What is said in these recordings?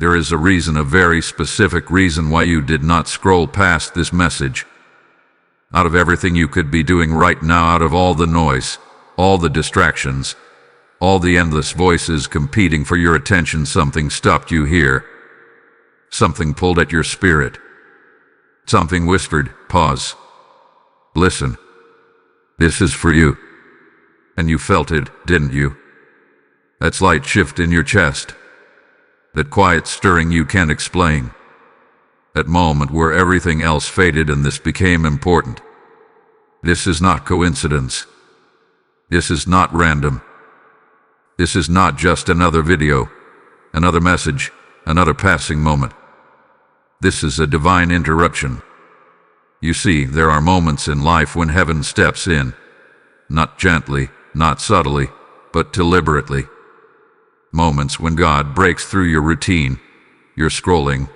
There is a reason, a very specific reason why you did not scroll past this message. Out of everything you could be doing right now, out of all the noise, all the distractions, all the endless voices competing for your attention, something stopped you here. Something pulled at your spirit. Something whispered, pause. Listen. This is for you. And you felt it, didn't you? That slight shift in your chest. That quiet stirring you can't explain. That moment where everything else faded and this became important. This is not coincidence. This is not random. This is not just another video, another message, another passing moment. This is a divine interruption. You see, there are moments in life when heaven steps in, not gently, not subtly, but deliberately. Moments when God breaks through your routine, your scrolling,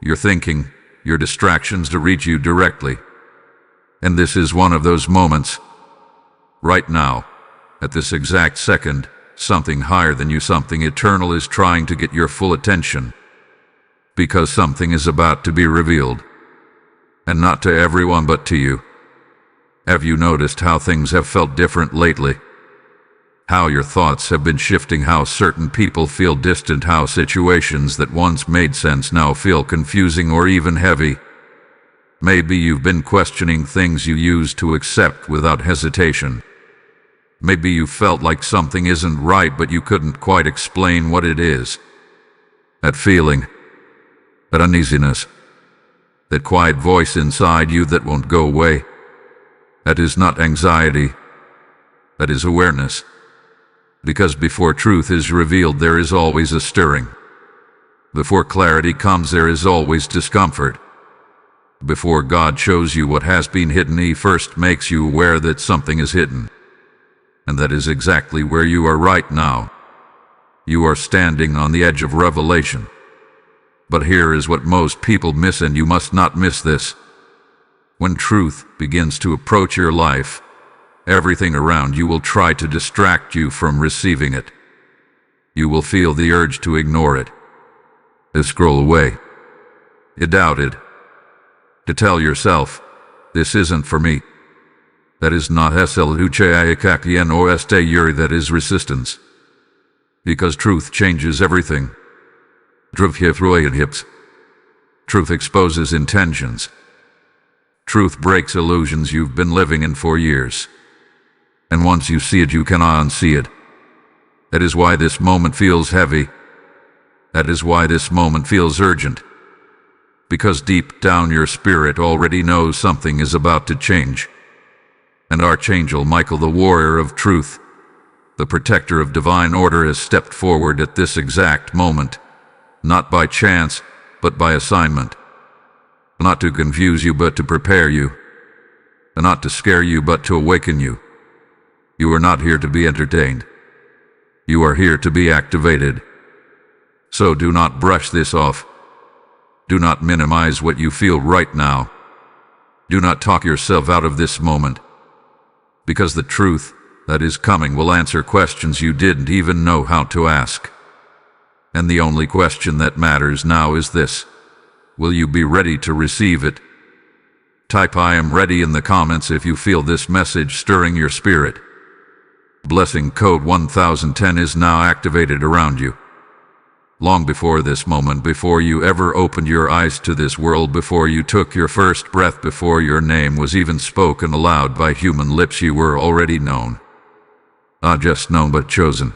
your thinking, your distractions to reach you directly. And this is one of those moments. Right now, at this exact second, something higher than you, something eternal is trying to get your full attention. Because something is about to be revealed. And not to everyone but to you. Have you noticed how things have felt different lately? How your thoughts have been shifting, how certain people feel distant, how situations that once made sense now feel confusing or even heavy. Maybe you've been questioning things you used to accept without hesitation. Maybe you felt like something isn't right, but you couldn't quite explain what it is. That feeling, that uneasiness, that quiet voice inside you that won't go away. That is not anxiety. That is awareness. Because before truth is revealed, there is always a stirring. Before clarity comes, there is always discomfort. Before God shows you what has been hidden, He first makes you aware that something is hidden. And that is exactly where you are right now. You are standing on the edge of revelation. But here is what most people miss, and you must not miss this. When truth begins to approach your life, everything around you will try to distract you from receiving it. You will feel the urge to ignore it, to scroll away, to doubt it, to tell yourself, this isn't for me. That is not SLUCHIAKAKINOSTE, that is resistance. Because truth changes everything. Truth exposes intentions. Truth breaks illusions you've been living in for years. And once you see it, you cannot unsee it. That is why this moment feels heavy. That is why this moment feels urgent. Because deep down your spirit already knows something is about to change. And Archangel Michael, the warrior of truth, the protector of divine order, has stepped forward at this exact moment. Not by chance, but by assignment. Not to confuse you, but to prepare you. Not to scare you, but to awaken you. You are not here to be entertained. You are here to be activated. So do not brush this off. Do not minimize what you feel right now. Do not talk yourself out of this moment. Because the truth that is coming will answer questions you didn't even know how to ask. And the only question that matters now is this: will you be ready to receive it? Type "I am ready" in the comments if you feel this message stirring your spirit. Blessing code 1010 is now activated around you. Long before this moment, before you ever opened your eyes to this world, before you took your first breath, before your name was even spoken aloud by human lips, you were already known. Not just known, but chosen.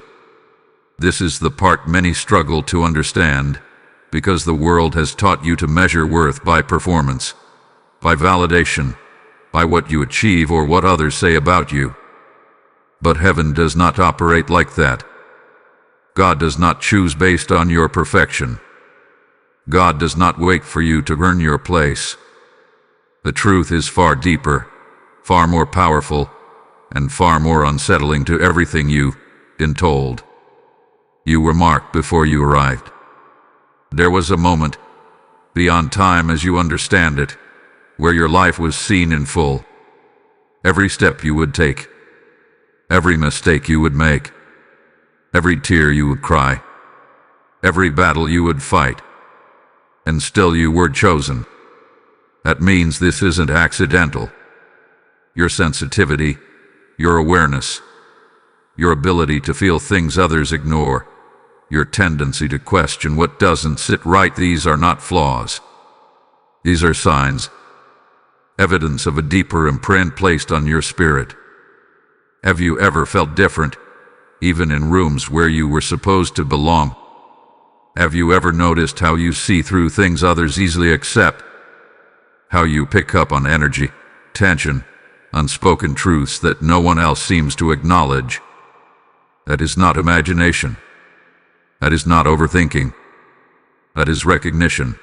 This is the part many struggle to understand, because the world has taught you to measure worth by performance, by validation, by what you achieve or what others say about you. But heaven does not operate like that. God does not choose based on your perfection. God does not wait for you to earn your place. The truth is far deeper, far more powerful, and far more unsettling to everything you've been told. You were marked before you arrived. There was a moment, beyond time as you understand it, where your life was seen in full. Every step you would take, every mistake you would make, every tear you would cry, every battle you would fight. And still you were chosen. That means this isn't accidental. Your sensitivity, your awareness, your ability to feel things others ignore, your tendency to question what doesn't sit right, these are not flaws. These are signs, evidence of a deeper imprint placed on your spirit. Have you ever felt different, even in rooms where you were supposed to belong? Have you ever noticed how you see through things others easily accept? How you pick up on energy, tension, unspoken truths that no one else seems to acknowledge? That is not imagination. That is not overthinking. That is recognition.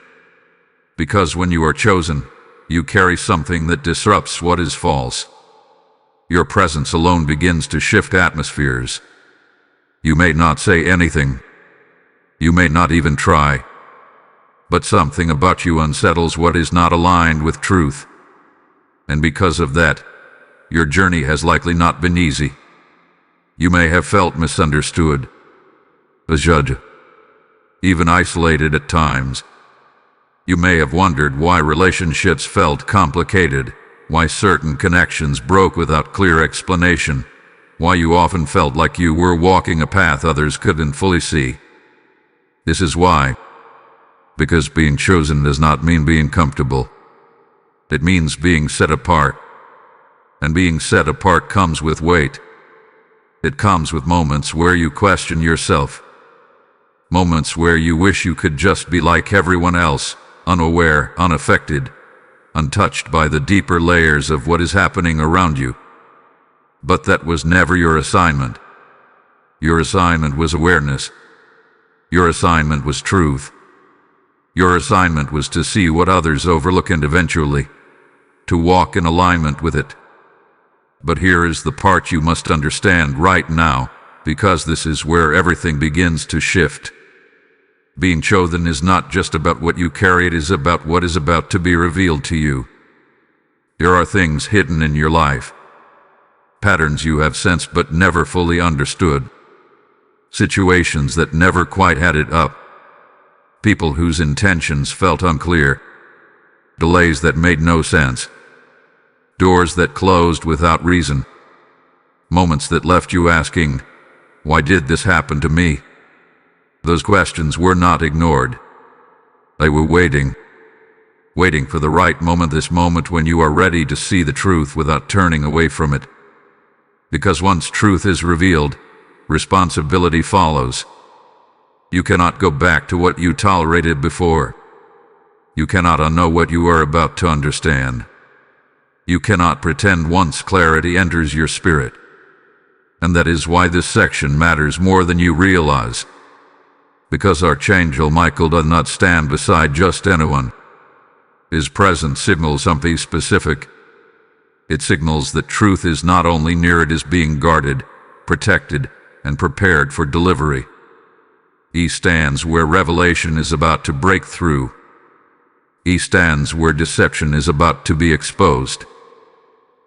Because when you are chosen, you carry something that disrupts what is false. Your presence alone begins to shift atmospheres. You may not say anything. You may not even try. But something about you unsettles what is not aligned with truth. And because of that, your journey has likely not been easy. You may have felt misunderstood, judged, even isolated at times. You may have wondered why relationships felt complicated, why certain connections broke without clear explanation, why you often felt like you were walking a path others couldn't fully see. This is why. Because being chosen does not mean being comfortable. It means being set apart. And being set apart comes with weight. It comes with moments where you question yourself. Moments where you wish you could just be like everyone else, unaware, unaffected, untouched by the deeper layers of what is happening around you. But that was never your assignment. Your assignment was awareness. Your assignment was truth. Your assignment was to see what others overlook and eventually to walk in alignment with it. But here is the part you must understand right now, because this is where everything begins to shift. Being chosen is not just about what you carry, it is about what is about to be revealed to you. There are things hidden in your life, patterns you have sensed but never fully understood, situations that never quite added up, people whose intentions felt unclear, delays that made no sense, doors that closed without reason, moments that left you asking, why did this happen to me? Those questions were not ignored. They were waiting for the right moment, this moment when you are ready to see the truth without turning away from it. Because once truth is revealed, responsibility follows. You cannot go back to what you tolerated before. You cannot unknow what you are about to understand. You cannot pretend once clarity enters your spirit. And that is why this section matters more than you realize. Because Archangel Michael does not stand beside just anyone. His presence signals something specific. It signals that truth is not only near, it is being guarded, protected, and prepared for delivery. He stands where revelation is about to break through. He stands where deception is about to be exposed.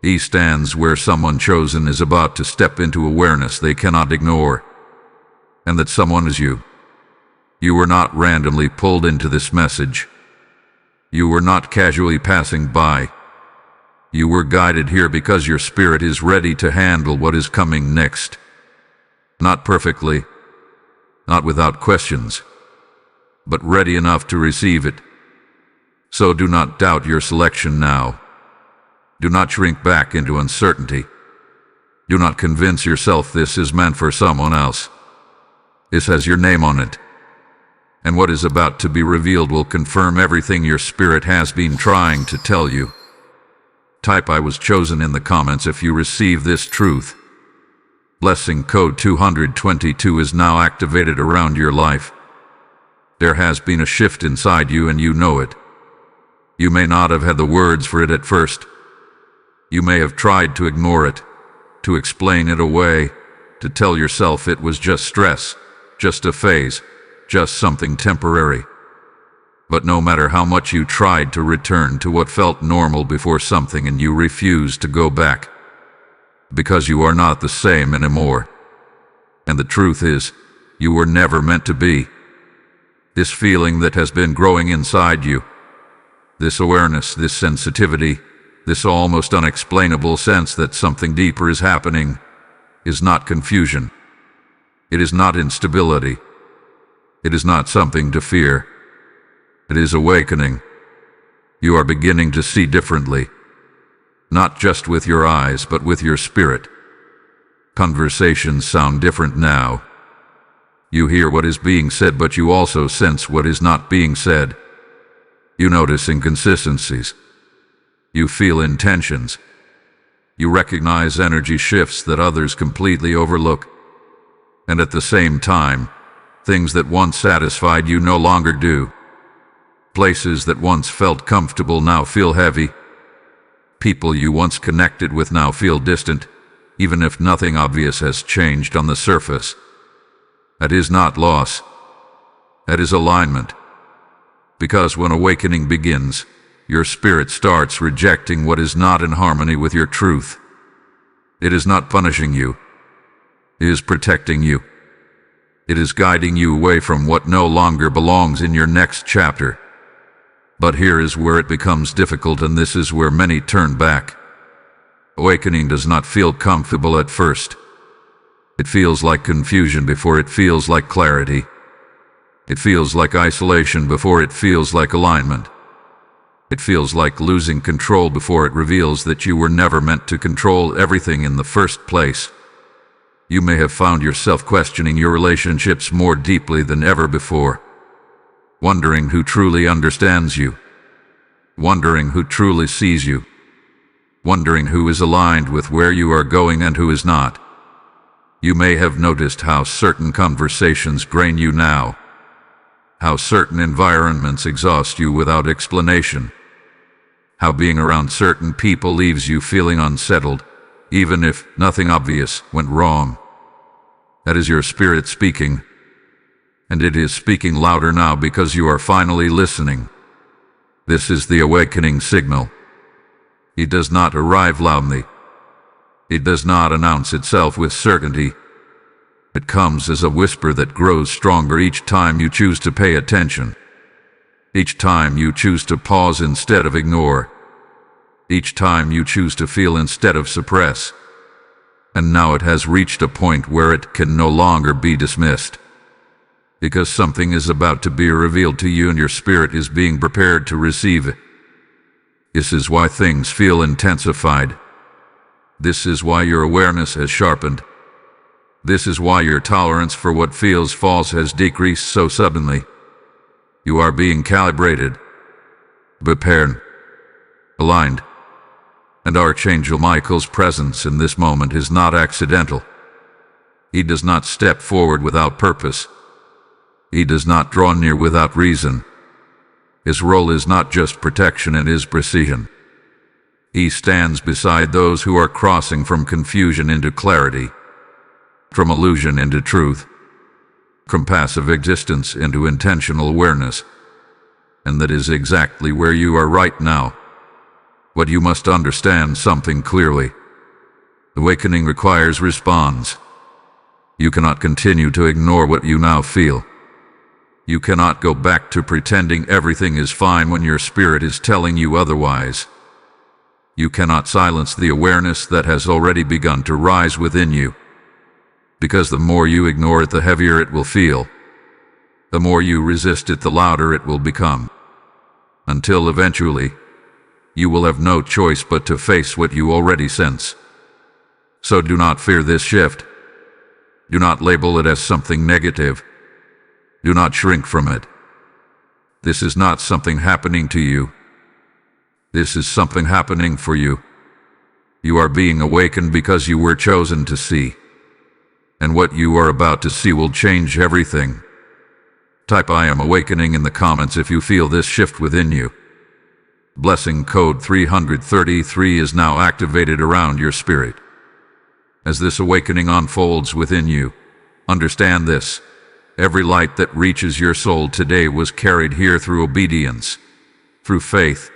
He stands where someone chosen is about to step into awareness they cannot ignore. And that someone is you. You were not randomly pulled into this message. You were not casually passing by. You were guided here because your spirit is ready to handle what is coming next. Not perfectly, not without questions, but ready enough to receive it. So do not doubt your selection now. Do not shrink back into uncertainty. Do not convince yourself this is meant for someone else. This has your name on it. And what is about to be revealed will confirm everything your spirit has been trying to tell you. Type "I was chosen" in the comments if you receive this truth. Blessing code 222 is now activated around your life. There has been a shift inside you and you know it. You may not have had the words for it at first. You may have tried to ignore it, to explain it away, to tell yourself it was just stress, just a phase, just something temporary. But no matter how much you tried to return to what felt normal before something and you refused to go back, because you are not the same anymore. And the truth is, you were never meant to be. This feeling that has been growing inside you, this awareness, this sensitivity, this almost unexplainable sense that something deeper is happening, is not confusion. It is not instability. It is not something to fear. It is awakening. You are beginning to see differently, not just with your eyes, but with your spirit. Conversations sound different now. You hear what is being said, but you also sense what is not being said. You notice inconsistencies. You feel intentions. You recognize energy shifts that others completely overlook. And at the same time, things that once satisfied you no longer do. Places that once felt comfortable now feel heavy. People you once connected with now feel distant, even if nothing obvious has changed on the surface. That is not loss. That is alignment. Because when awakening begins, your spirit starts rejecting what is not in harmony with your truth. It is not punishing you. It is protecting you. It is guiding you away from what no longer belongs in your next chapter. But here is where it becomes difficult, and this is where many turn back. Awakening does not feel comfortable at first. It feels like confusion before it feels like clarity. It feels like isolation before it feels like alignment. It feels like losing control before it reveals that you were never meant to control everything in the first place. You may have found yourself questioning your relationships more deeply than ever before, wondering who truly understands you, wondering who truly sees you, wondering who is aligned with where you are going and who is not. You may have noticed how certain conversations drain you now, how certain environments exhaust you without explanation, how being around certain people leaves you feeling unsettled, even if nothing obvious went wrong. That is your spirit speaking, and it is speaking louder now because you are finally listening. This is the awakening signal. It does not arrive loudly. It does not announce itself with certainty. It comes as a whisper that grows stronger each time you choose to pay attention. Each time you choose to pause instead of ignore. Each time you choose to feel instead of suppress. And now it has reached a point where it can no longer be dismissed. Because something is about to be revealed to you and your spirit is being prepared to receive it. This is why things feel intensified. This is why your awareness has sharpened. This is why your tolerance for what feels false has decreased so suddenly. You are being calibrated, prepared, aligned. And Archangel Michael's presence in this moment is not accidental. He does not step forward without purpose. He does not draw near without reason. His role is not just protection, it is precision. He stands beside those who are crossing from confusion into clarity, from illusion into truth, from passive existence into intentional awareness. And that is exactly where you are right now. But you must understand something clearly. Awakening requires response. You cannot continue to ignore what you now feel. You cannot go back to pretending everything is fine when your spirit is telling you otherwise. You cannot silence the awareness that has already begun to rise within you. Because the more you ignore it, the heavier it will feel. The more you resist it, the louder it will become. Until eventually, you will have no choice but to face what you already sense. So do not fear this shift. Do not label it as something negative. Do not shrink from it. This is not something happening to you. This is something happening for you. You are being awakened because you were chosen to see. And what you are about to see will change everything. Type "I am awakening" in the comments if you feel this shift within you. Blessing code 333 is now activated around your spirit. As this awakening unfolds within you, understand this: every light that reaches your soul today was carried here through obedience, through faith,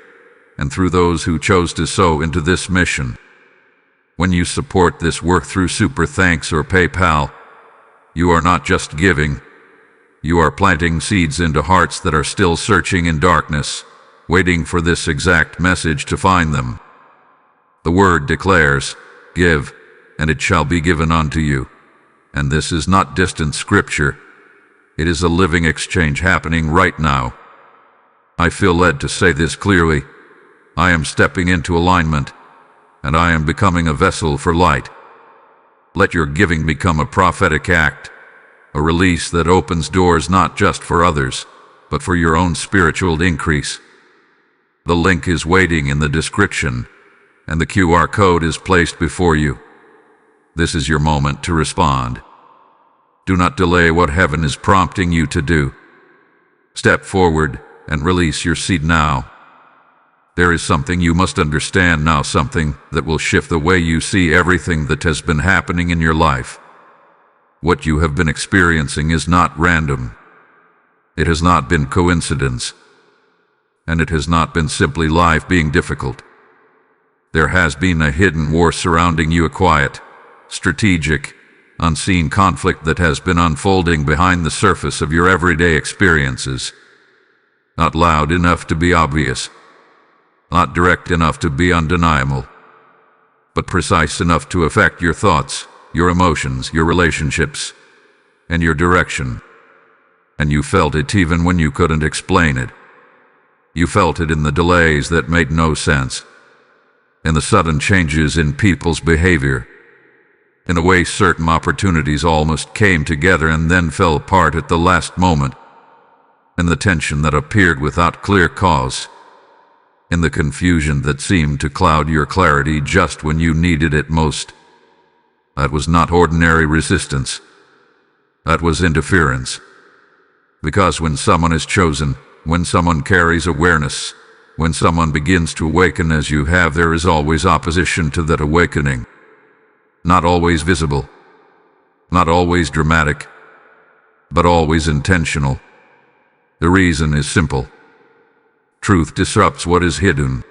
and through those who chose to sow into this mission. When you support this work through Super Thanks or PayPal, you are not just giving, You are planting seeds into hearts that are still searching in darkness, waiting for this exact message to find them. The word declares, "Give, and it shall be given unto you." And this is not distant scripture. It is a living exchange happening right now. I feel led to say this clearly. I am stepping into alignment, and I am becoming a vessel for light. Let your giving become a prophetic act, a release that opens doors not just for others, but for your own spiritual increase. The link is waiting in the description, and the QR code is placed before you. This is your moment to respond. Do not delay what heaven is prompting you to do. Step forward and release your seed now. There is something you must understand now, something that will shift the way you see everything that has been happening in your life. What you have been experiencing is not random. It has not been coincidence. And it has not been simply life being difficult. There has been a hidden war surrounding you, a quiet, strategic, unseen conflict that has been unfolding behind the surface of your everyday experiences. Not loud enough to be obvious, not direct enough to be undeniable, but precise enough to affect your thoughts, your emotions, your relationships, and your direction. And you felt it even when you couldn't explain it. You felt it in the delays that made no sense, in the sudden changes in people's behavior, in the way certain opportunities almost came together and then fell apart at the last moment, in the tension that appeared without clear cause, in the confusion that seemed to cloud your clarity just when you needed it most. That was not ordinary resistance. That was interference. Because when someone is chosen, when someone carries awareness, when someone begins to awaken as you have, there is always opposition to that awakening. Not always visible, not always dramatic, but always intentional. The reason is simple. Truth disrupts what is hidden.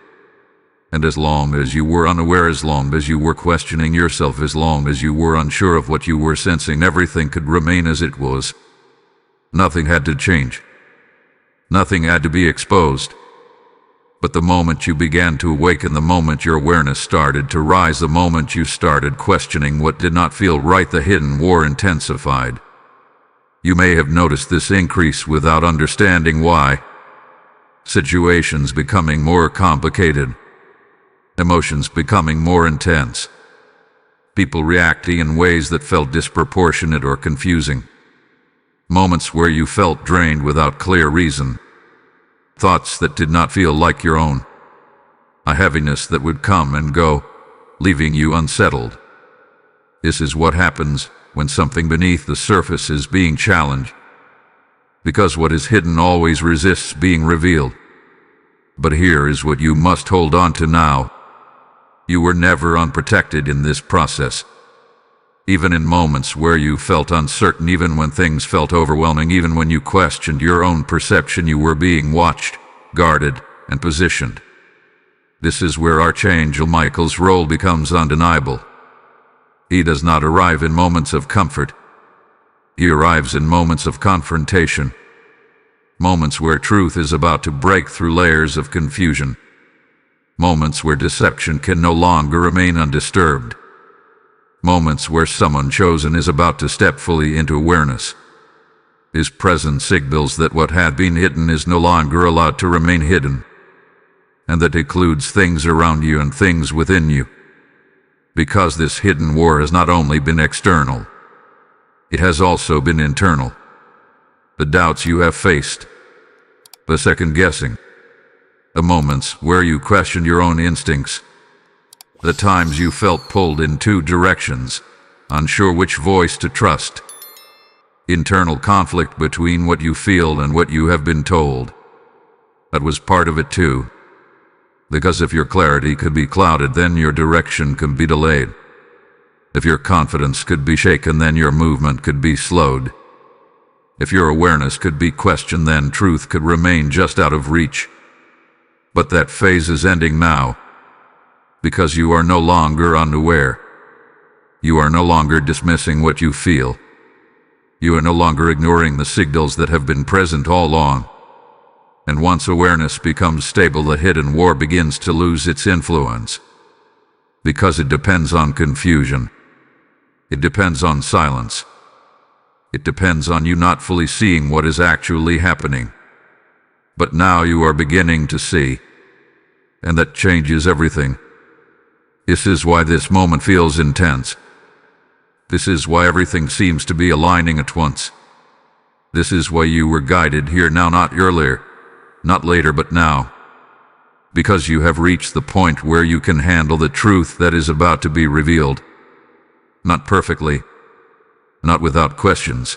And as long as you were unaware, as long as you were questioning yourself, as long as you were unsure of what you were sensing, everything could remain as it was. Nothing had to change. Nothing had to be exposed. But the moment you began to awaken, the moment your awareness started to rise, the moment you started questioning what did not feel right, the hidden war intensified. You may have noticed this increase without understanding why. Situations becoming more complicated. Emotions becoming more intense. People reacting in ways that felt disproportionate or confusing. Moments where you felt drained without clear reason. Thoughts that did not feel like your own. A heaviness that would come and go, leaving you unsettled. This is what happens when something beneath the surface is being challenged. Because what is hidden always resists being revealed. But here is what you must hold on to now. You were never unprotected in this process. Even in moments where you felt uncertain, even when things felt overwhelming, even when you questioned your own perception, you were being watched, guarded, and positioned. This is where Archangel Michael's role becomes undeniable. He does not arrive in moments of comfort. He arrives in moments of confrontation. Moments where truth is about to break through layers of confusion. Moments where deception can no longer remain undisturbed. Moments where someone chosen is about to step fully into awareness. His presence signals that what had been hidden is no longer allowed to remain hidden, and that includes things around you and things within you. Because this hidden war has not only been external, it has also been internal. The doubts you have faced, the second-guessing, the moments where you questioned your own instincts, the times you felt pulled in two directions, unsure which voice to trust. Internal conflict between what you feel and what you have been told. That was part of it too. Because if your clarity could be clouded, then your direction could be delayed. If your confidence could be shaken, then your movement could be slowed. If your awareness could be questioned, then truth could remain just out of reach. But that phase is ending now. Because you are no longer unaware. You are no longer dismissing what you feel. You are no longer ignoring the signals that have been present all along. And once awareness becomes stable, the hidden war begins to lose its influence. Because it depends on confusion. It depends on silence. It depends on you not fully seeing what is actually happening. But now you are beginning to see. And that changes everything. This is why this moment feels intense. This is why everything seems to be aligning at once. This is why you were guided here now, not earlier, not later, but now. Because you have reached the point where you can handle the truth that is about to be revealed. Not perfectly, not without questions,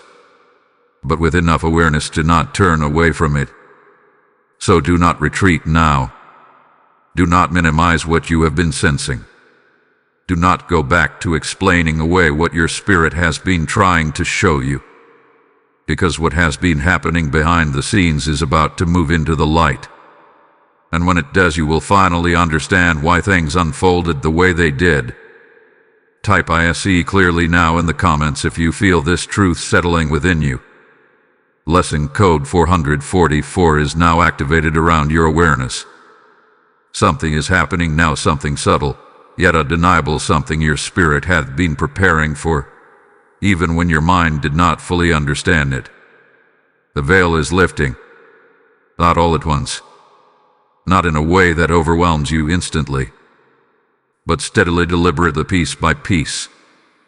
but with enough awareness to not turn away from it. So do not retreat now. Do not minimize what you have been sensing. Do not go back to explaining away what your spirit has been trying to show you. Because what has been happening behind the scenes is about to move into the light. And when it does, you will finally understand why things unfolded the way they did. Type ISE clearly now in the comments if you feel this truth settling within you. Lesson code 444 is now activated around your awareness. Something is happening now, something subtle, yet undeniable, something your spirit had been preparing for, even when your mind did not fully understand it. The veil is lifting, not all at once, not in a way that overwhelms you instantly, but steadily, deliberately, piece by piece,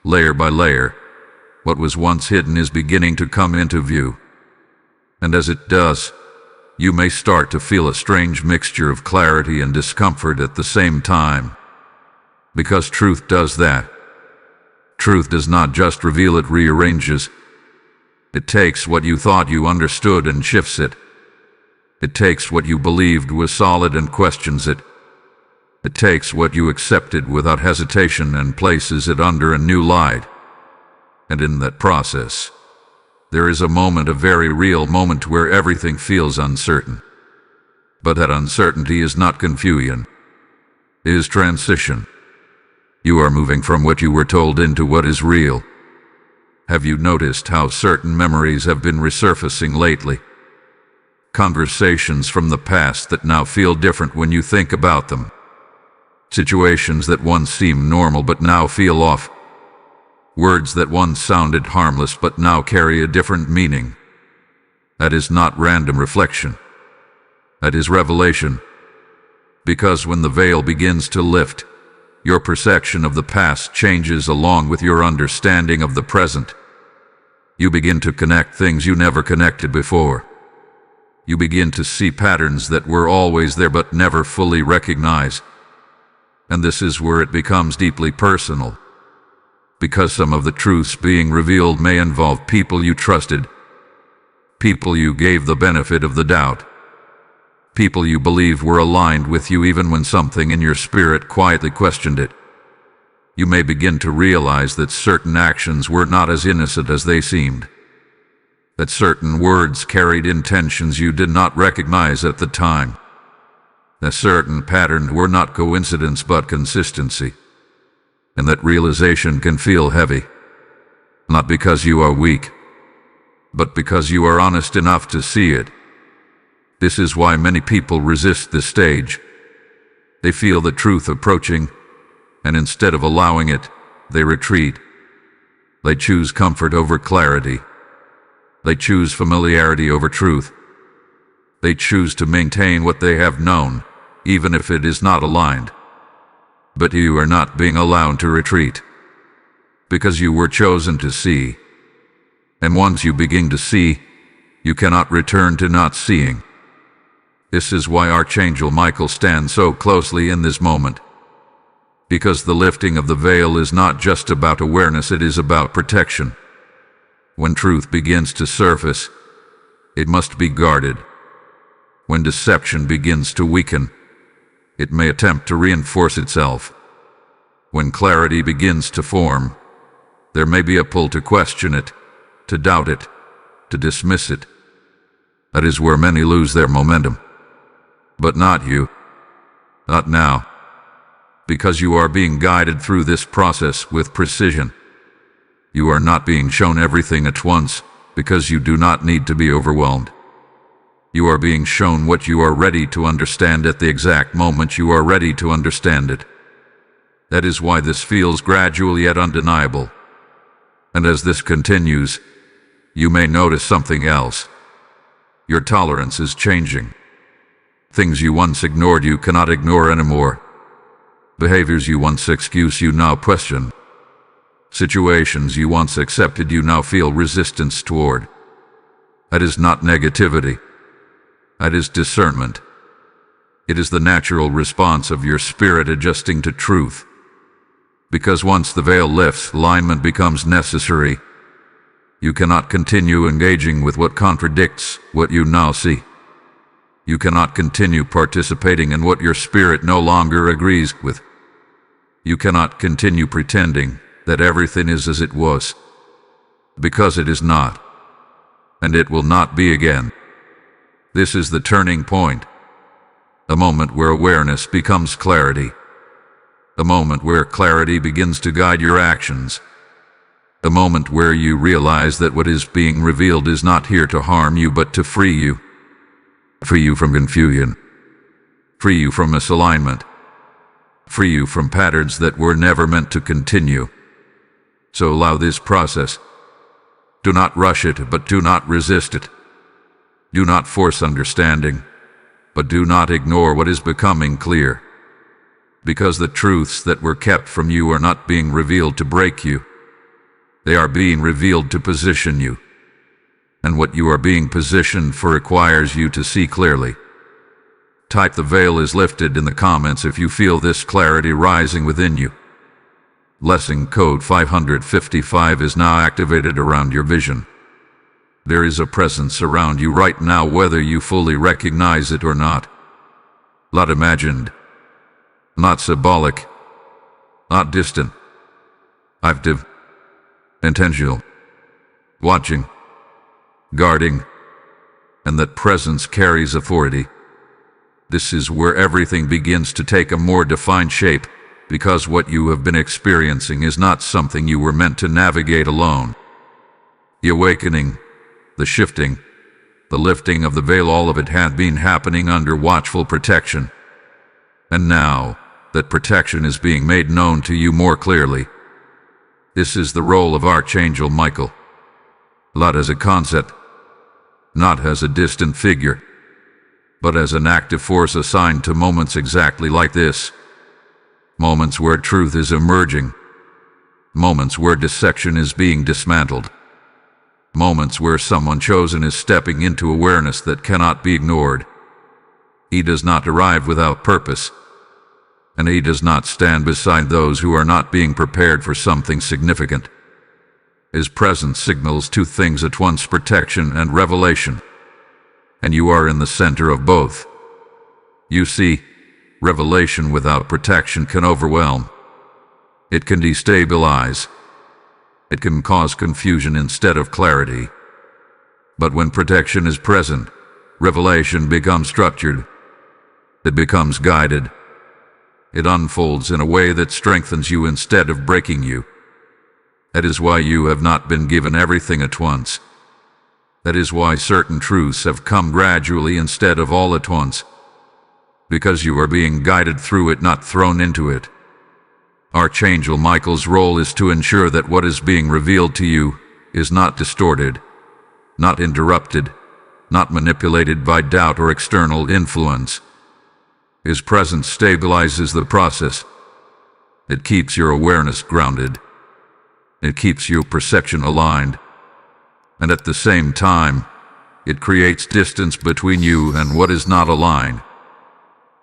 layer by layer. What was once hidden is beginning to come into view. And as it does, you may start to feel a strange mixture of clarity and discomfort at the same time. Because truth does that. Truth does not just reveal, it rearranges. It takes what you thought you understood and shifts it. It takes what you believed was solid and questions it. It takes what you accepted without hesitation and places it under a new light. And in that process, there is a moment, a very real moment, where everything feels uncertain. But that uncertainty is not confusion. It is transition. You are moving from what you were told into what is real. Have you noticed how certain memories have been resurfacing lately? Conversations from the past that now feel different when you think about them. Situations that once seemed normal but now feel off. Words that once sounded harmless but now carry a different meaning. That is not random reflection. That is revelation. Because when the veil begins to lift, your perception of the past changes along with your understanding of the present. You begin to connect things you never connected before. You begin to see patterns that were always there but never fully recognized. And this is where it becomes deeply personal. Because some of the truths being revealed may involve people you trusted, people you gave the benefit of the doubt, people you believed were aligned with you even when something in your spirit quietly questioned it. You may begin to realize that certain actions were not as innocent as they seemed, that certain words carried intentions you did not recognize at the time, that certain patterns were not coincidence but consistency. And that realization can feel heavy, not because you are weak, but because you are honest enough to see it. This is why many people resist this stage. They feel the truth approaching, and instead of allowing it, they retreat. They choose comfort over clarity. They choose familiarity over truth. They choose to maintain what they have known, even if it is not aligned. But you are not being allowed to retreat, because you were chosen to see. And once you begin to see, you cannot return to not seeing. This is why Archangel Michael stands so closely in this moment. Because the lifting of the veil is not just about awareness, it is about protection. When truth begins to surface, it must be guarded. When deception begins to weaken, it may attempt to reinforce itself. When clarity begins to form, there may be a pull to question it, to doubt it, to dismiss it. That is where many lose their momentum. But not you. Not now. Because you are being guided through this process with precision. You are not being shown everything at once, because you do not need to be overwhelmed. You are being shown what you are ready to understand at the exact moment you are ready to understand it. That is why this feels gradual yet undeniable. And as this continues, you may notice something else. Your tolerance is changing. Things you once ignored you cannot ignore anymore. Behaviors you once excused you now question. Situations you once accepted you now feel resistance toward. That is not negativity. That is discernment. It is the natural response of your spirit adjusting to truth. Because once the veil lifts, alignment becomes necessary. You cannot continue engaging with what contradicts what you now see. You cannot continue participating in what your spirit no longer agrees with. You cannot continue pretending that everything is as it was, because it is not, and it will not be again. This is the turning point, a moment where awareness becomes clarity, a moment where clarity begins to guide your actions, a moment where you realize that what is being revealed is not here to harm you but to free you from confusion, free you from misalignment, free you from patterns that were never meant to continue. So allow this process. Do not rush it, but do not resist it. Do not force understanding, but do not ignore what is becoming clear. Because the truths that were kept from you are not being revealed to break you. They are being revealed to position you. And what you are being positioned for requires you to see clearly. Type "the veil is lifted" in the comments if you feel this clarity rising within you. Blessing code 555 is now activated around your vision. There is a presence around you right now whether you fully recognize it or not. Not imagined, not symbolic, not distant, active, intentional, watching, guarding, and that presence carries authority. This is where everything begins to take a more defined shape, because what you have been experiencing is not something you were meant to navigate alone. The awakening, the shifting, the lifting of the veil, all of it had been happening under watchful protection. And now, that protection is being made known to you more clearly. This is the role of Archangel Michael. Not as a concept, not as a distant figure, but as an active force assigned to moments exactly like this. Moments where truth is emerging. Moments where dissection is being dismantled. Moments where someone chosen is stepping into awareness that cannot be ignored. He does not arrive without purpose, and he does not stand beside those who are not being prepared for something significant. His presence signals two things at once: protection and revelation. And you are in the center of both. You see, revelation without protection can overwhelm. It can destabilize. It can cause confusion instead of clarity. But when protection is present, revelation becomes structured. It becomes guided. It unfolds in a way that strengthens you instead of breaking you. That is why you have not been given everything at once. That is why certain truths have come gradually instead of all at once. Because you are being guided through it, not thrown into it. Archangel Michael's role is to ensure that what is being revealed to you is not distorted, not interrupted, not manipulated by doubt or external influence. His presence stabilizes the process. It keeps your awareness grounded. It keeps your perception aligned. And at the same time, it creates distance between you and what is not aligned.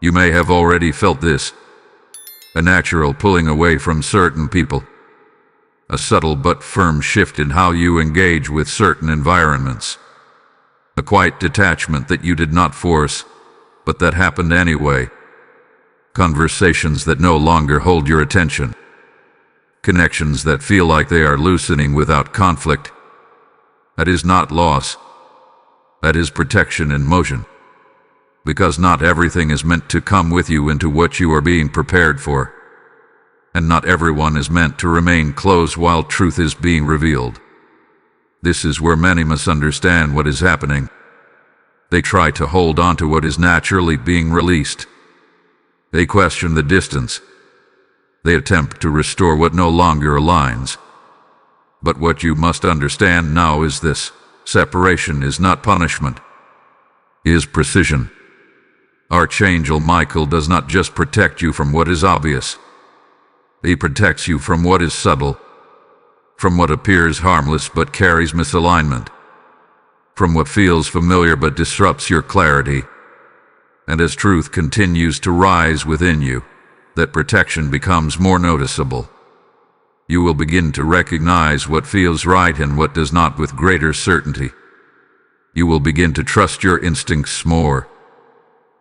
You may have already felt this. A natural pulling away from certain people. A subtle but firm shift in how you engage with certain environments. A quiet detachment that you did not force, but that happened anyway. Conversations that no longer hold your attention. Connections that feel like they are loosening without conflict. That is not loss. That is protection in motion. Because not everything is meant to come with you into what you are being prepared for. And not everyone is meant to remain closed while truth is being revealed. This is where many misunderstand what is happening. They try to hold on to what is naturally being released. They question the distance. They attempt to restore what no longer aligns. But what you must understand now is this: separation is not punishment, it is precision. Archangel Michael does not just protect you from what is obvious. He protects you from what is subtle, from what appears harmless but carries misalignment, from what feels familiar but disrupts your clarity. And as truth continues to rise within you, that protection becomes more noticeable. You will begin to recognize what feels right and what does not with greater certainty. You will begin to trust your instincts more.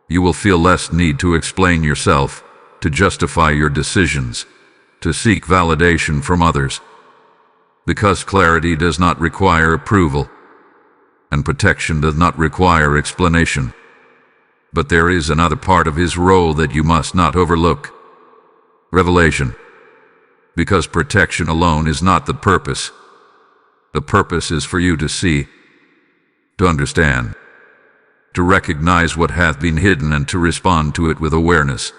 You will feel less need to explain yourself, to justify your decisions, to seek validation from others. Because clarity does not require approval, and protection does not require explanation. But there is another part of his role that you must not overlook: revelation. Because protection alone is not the purpose. The purpose is for you to see, to understand, to recognize what hath been hidden and to respond to it with awareness.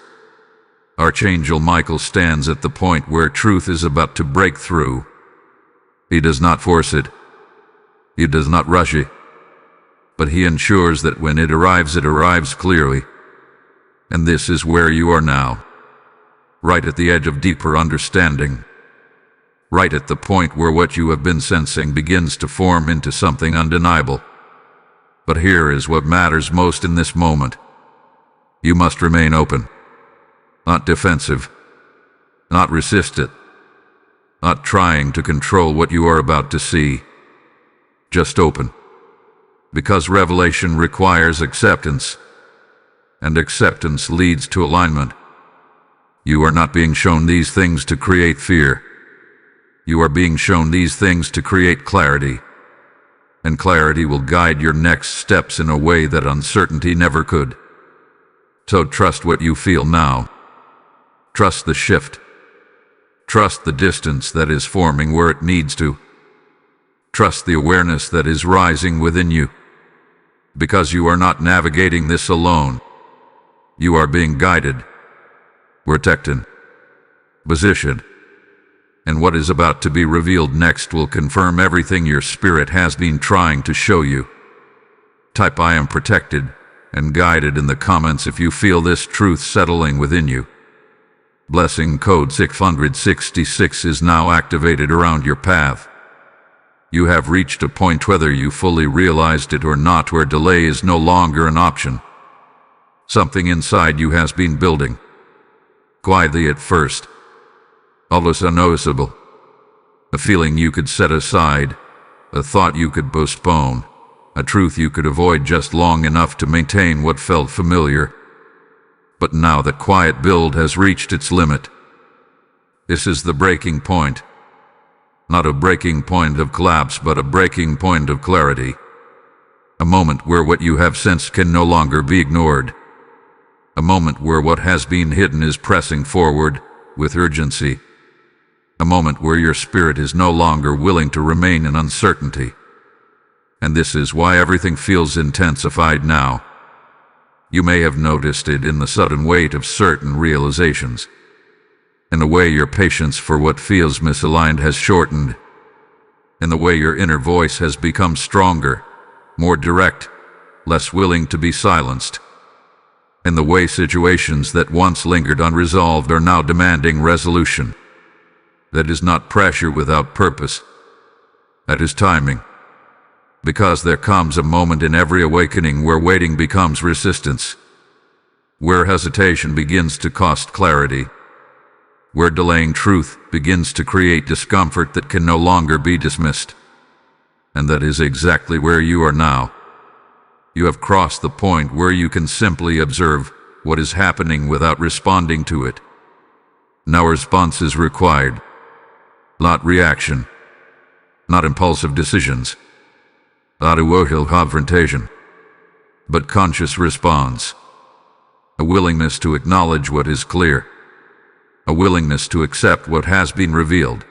Archangel Michael stands at the point where truth is about to break through. He does not force it. He does not rush it. But he ensures that when it arrives clearly. And this is where you are now. Right at the edge of deeper understanding. Right at the point where what you have been sensing begins to form into something undeniable. But here is what matters most in this moment. You must remain open, not defensive, not resist it, not trying to control what you are about to see. Just open. Because revelation requires acceptance, and acceptance leads to alignment. You are not being shown these things to create fear. You are being shown these things to create clarity. And clarity will guide your next steps in a way that uncertainty never could. So trust what you feel now. Trust the shift. Trust the distance that is forming where it needs to. Trust the awareness that is rising within you. Because you are not navigating this alone. You are being guided, protected, positioned. And what is about to be revealed next will confirm everything your spirit has been trying to show you. Type "I am protected" and guided in the comments if you feel this truth settling within you. Blessing code 666 is now activated around your path. You have reached a point, whether you fully realized it or not, where delay is no longer an option. Something inside you has been building. Quietly at first. Almost unnoticeable. A feeling you could set aside, a thought you could postpone, a truth you could avoid just long enough to maintain what felt familiar. But now that quiet build has reached its limit. This is the breaking point. Not a breaking point of collapse, but a breaking point of clarity. A moment where what you have sensed can no longer be ignored. A moment where what has been hidden is pressing forward with urgency. A moment where your spirit is no longer willing to remain in uncertainty. And this is why everything feels intensified now. You may have noticed it in the sudden weight of certain realizations. In the way your patience for what feels misaligned has shortened. In the way your inner voice has become stronger, more direct, less willing to be silenced. In the way situations that once lingered unresolved are now demanding resolution. That is not pressure without purpose. That is timing. Because there comes a moment in every awakening where waiting becomes resistance. Where hesitation begins to cost clarity. Where delaying truth begins to create discomfort that can no longer be dismissed. And that is exactly where you are now. You have crossed the point where you can simply observe what is happening without responding to it. Now response is required. Not reaction. Not impulsive decisions. Not emotional confrontation. But conscious response. A willingness to acknowledge what is clear. A willingness to accept what has been revealed.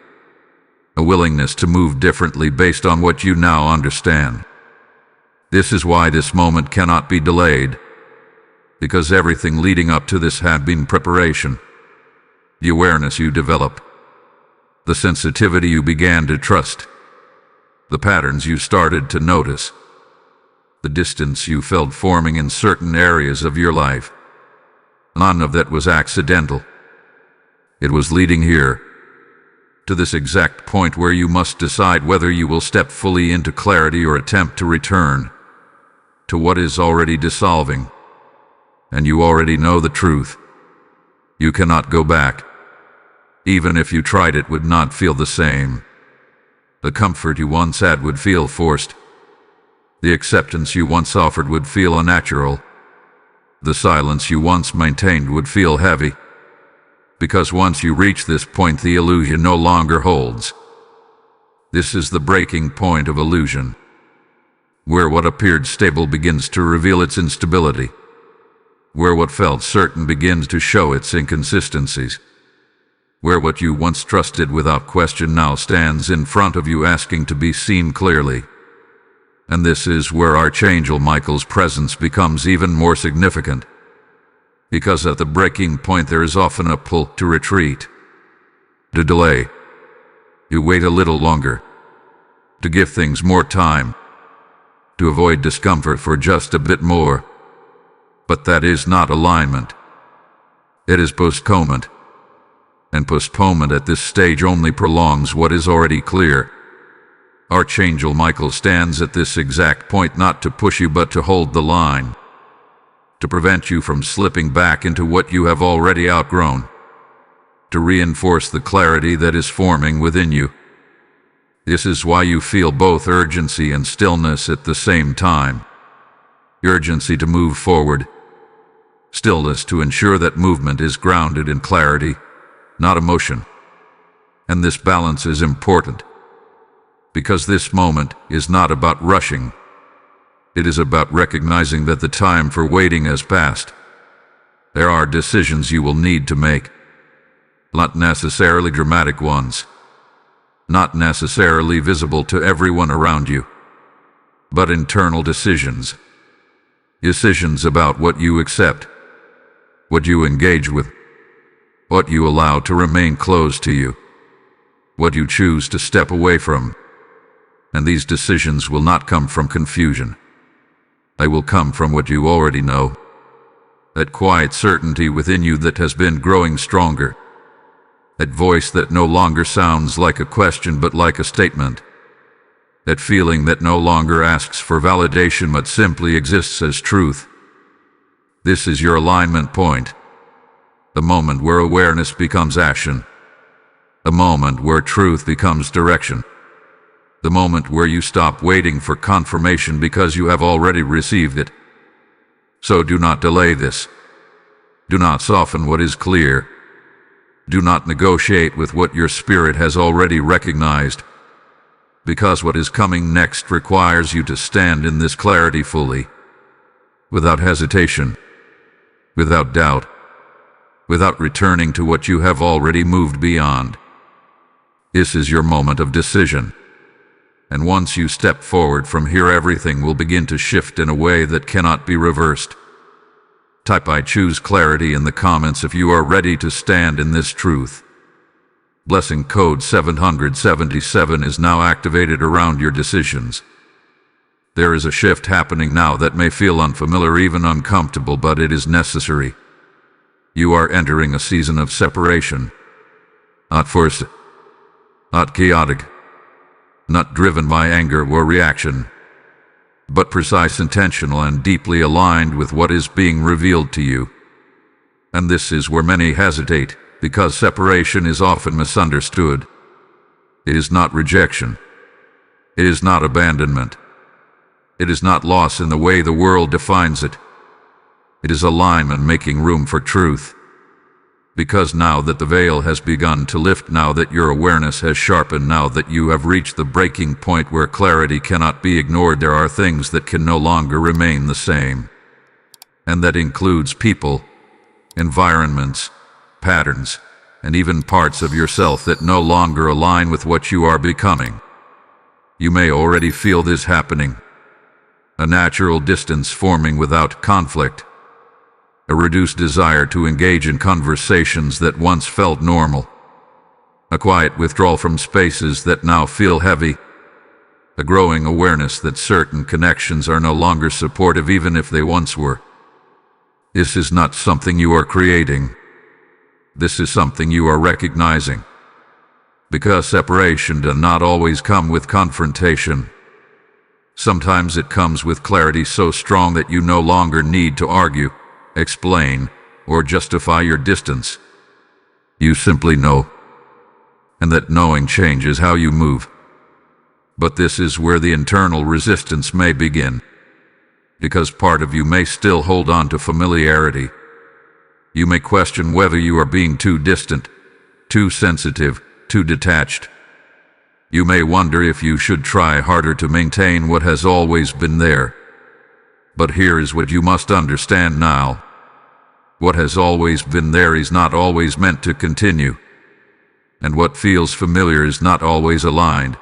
a willingness to move differently based on what you now understand. This is why this moment cannot be delayed, because everything leading up to this had been preparation. The awareness you developed, the sensitivity you began to trust, the patterns you started to notice, the distance you felt forming in certain areas of your life. None of that was accidental. It was leading here, to this exact point where you must decide whether you will step fully into clarity or attempt to return to what is already dissolving. And you already know the truth. You cannot go back. Even if you tried, it would not feel the same. The comfort you once had would feel forced. The acceptance you once offered would feel unnatural. The silence you once maintained would feel heavy. Because once you reach this point, the illusion no longer holds. This is the breaking point of illusion, where what appeared stable begins to reveal its instability, where what felt certain begins to show its inconsistencies, where what you once trusted without question now stands in front of you asking to be seen clearly. And this is where Archangel Michael's presence becomes even more significant, because at the breaking point there is often a pull to retreat, to delay. You wait a little longer, to give things more time, to avoid discomfort for just a bit more. But that is not alignment. It is postponement. And postponement at this stage only prolongs what is already clear. Archangel Michael stands at this exact point not to push you but to hold the line, to prevent you from slipping back into what you have already outgrown, to reinforce the clarity that is forming within you. This is why you feel both urgency and stillness at the same time. Urgency to move forward, stillness to ensure that movement is grounded in clarity, not emotion. And this balance is important, because this moment is not about rushing. It is about recognizing that the time for waiting has passed. There are decisions you will need to make, not necessarily dramatic ones, not necessarily visible to everyone around you, but internal decisions. Decisions about what you accept, what you engage with, what you allow to remain close to you, what you choose to step away from. And these decisions will not come from confusion. They will come from what you already know, that quiet certainty within you that has been growing stronger, that voice that no longer sounds like a question but like a statement, that feeling that no longer asks for validation but simply exists as truth. This is your alignment point, the moment where awareness becomes action, the moment where truth becomes direction, the moment where you stop waiting for confirmation because you have already received it. So do not delay this. Do not soften what is clear. Do not negotiate with what your spirit has already recognized, because what is coming next requires you to stand in this clarity fully, without hesitation, without doubt, without returning to what you have already moved beyond. This is your moment of decision. And once you step forward from here, everything will begin to shift in a way that cannot be reversed. Type "I choose clarity" in the comments if you are ready to stand in this truth. Blessing code 777 is now activated around your decisions. There is a shift happening now that may feel unfamiliar, even uncomfortable, but it is necessary. You are entering a season of separation. Not forced, not chaotic, not driven by anger or reaction, but precise, intentional, and deeply aligned with what is being revealed to you. And this is where many hesitate, because separation is often misunderstood. It is not rejection. It is not abandonment. It is not loss in the way the world defines it. It is alignment, making room for truth. Because now that the veil has begun to lift, now that your awareness has sharpened, now that you have reached the breaking point where clarity cannot be ignored, there are things that can no longer remain the same. And that includes people, environments, patterns, and even parts of yourself that no longer align with what you are becoming. You may already feel this happening. A natural distance forming without conflict. A reduced desire to engage in conversations that once felt normal. A quiet withdrawal from spaces that now feel heavy. A growing awareness that certain connections are no longer supportive even if they once were. This is not something you are creating. This is something you are recognizing. Because separation does not always come with confrontation. Sometimes it comes with clarity so strong that you no longer need to argue, explain, or justify your distance. You simply know. And that knowing changes how you move. But this is where the internal resistance may begin. Because part of you may still hold on to familiarity. You may question whether you are being too distant, too sensitive, too detached. You may wonder if you should try harder to maintain what has always been there. But here is what you must understand now. What has always been there is not always meant to continue. And what feels familiar is not always aligned.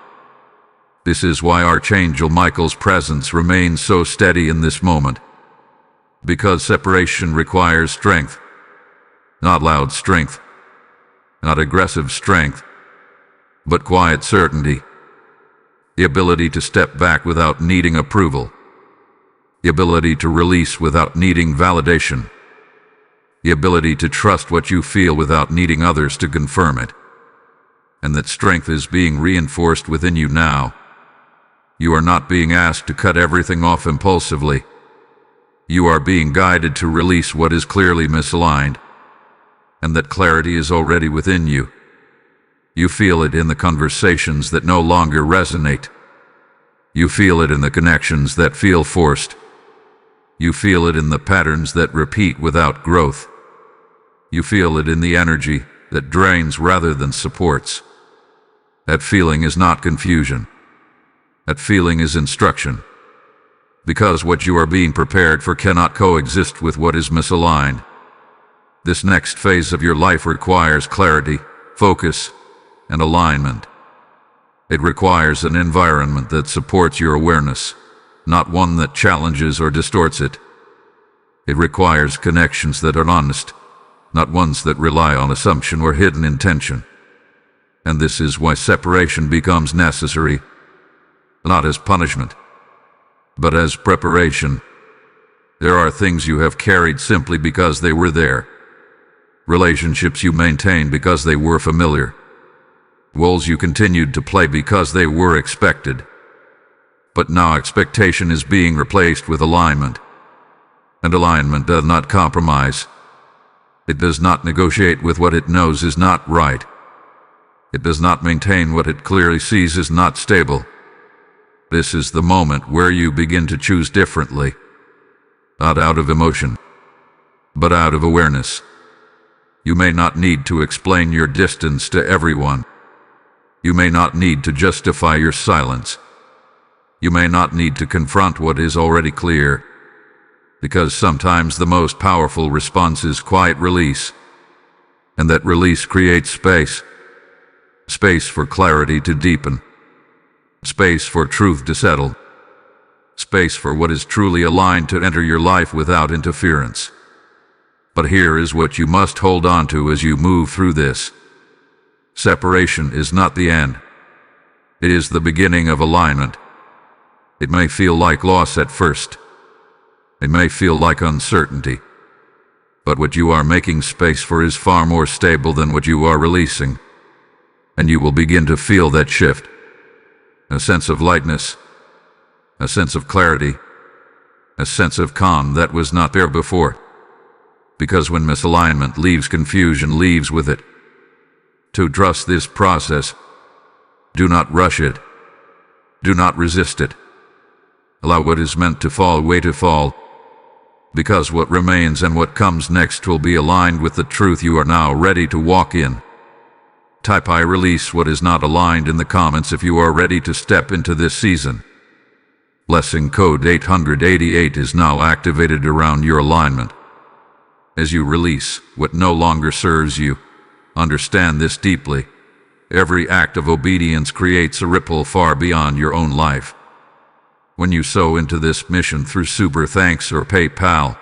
This is why Archangel Michael's presence remains so steady in this moment. Because separation requires strength. Not loud strength. Not aggressive strength. But quiet certainty. The ability to step back without needing approval. The ability to release without needing validation. The ability to trust what you feel without needing others to confirm it. And that strength is being reinforced within you now. You are not being asked to cut everything off impulsively. You are being guided to release what is clearly misaligned. And that clarity is already within you. You feel it in the conversations that no longer resonate. You feel it in the connections that feel forced. You feel it in the patterns that repeat without growth. You feel it in the energy that drains rather than supports. That feeling is not confusion. That feeling is instruction. Because what you are being prepared for cannot coexist with what is misaligned. This next phase of your life requires clarity, focus, and alignment. It requires an environment that supports your awareness, not one that challenges or distorts it. It requires connections that are honest, not ones that rely on assumption or hidden intention. And this is why separation becomes necessary, not as punishment, but as preparation. There are things you have carried simply because they were there. Relationships you maintained because they were familiar. Roles you continued to play because they were expected. But now expectation is being replaced with alignment. And alignment does not compromise. It does not negotiate with what it knows is not right. It does not maintain what it clearly sees is not stable. This is the moment where you begin to choose differently. Not out of emotion, but out of awareness. You may not need to explain your distance to everyone. You may not need to justify your silence. You may not need to confront what is already clear. Because sometimes the most powerful response is quiet release. And that release creates space. Space for clarity to deepen. Space for truth to settle. Space for what is truly aligned to enter your life without interference. But here is what you must hold on to as you move through this. Separation is not the end. It is the beginning of alignment. It may feel like loss at first. It may feel like uncertainty. But what you are making space for is far more stable than what you are releasing. And you will begin to feel that shift. A sense of lightness. A sense of clarity. A sense of calm that was not there before. Because when misalignment leaves, confusion leaves with it. To trust this process, do not rush it. Do not resist it. Allow what is meant to fall way to fall. Because what remains and what comes next will be aligned with the truth you are now ready to walk in. Type I release what is not aligned in the comments if you are ready to step into this season. Blessing code 888 is now activated around your alignment. As you release what no longer serves you, Understand this deeply. Every act of obedience creates a ripple far beyond your own life. When you sow into this mission through Super Thanks or PayPal,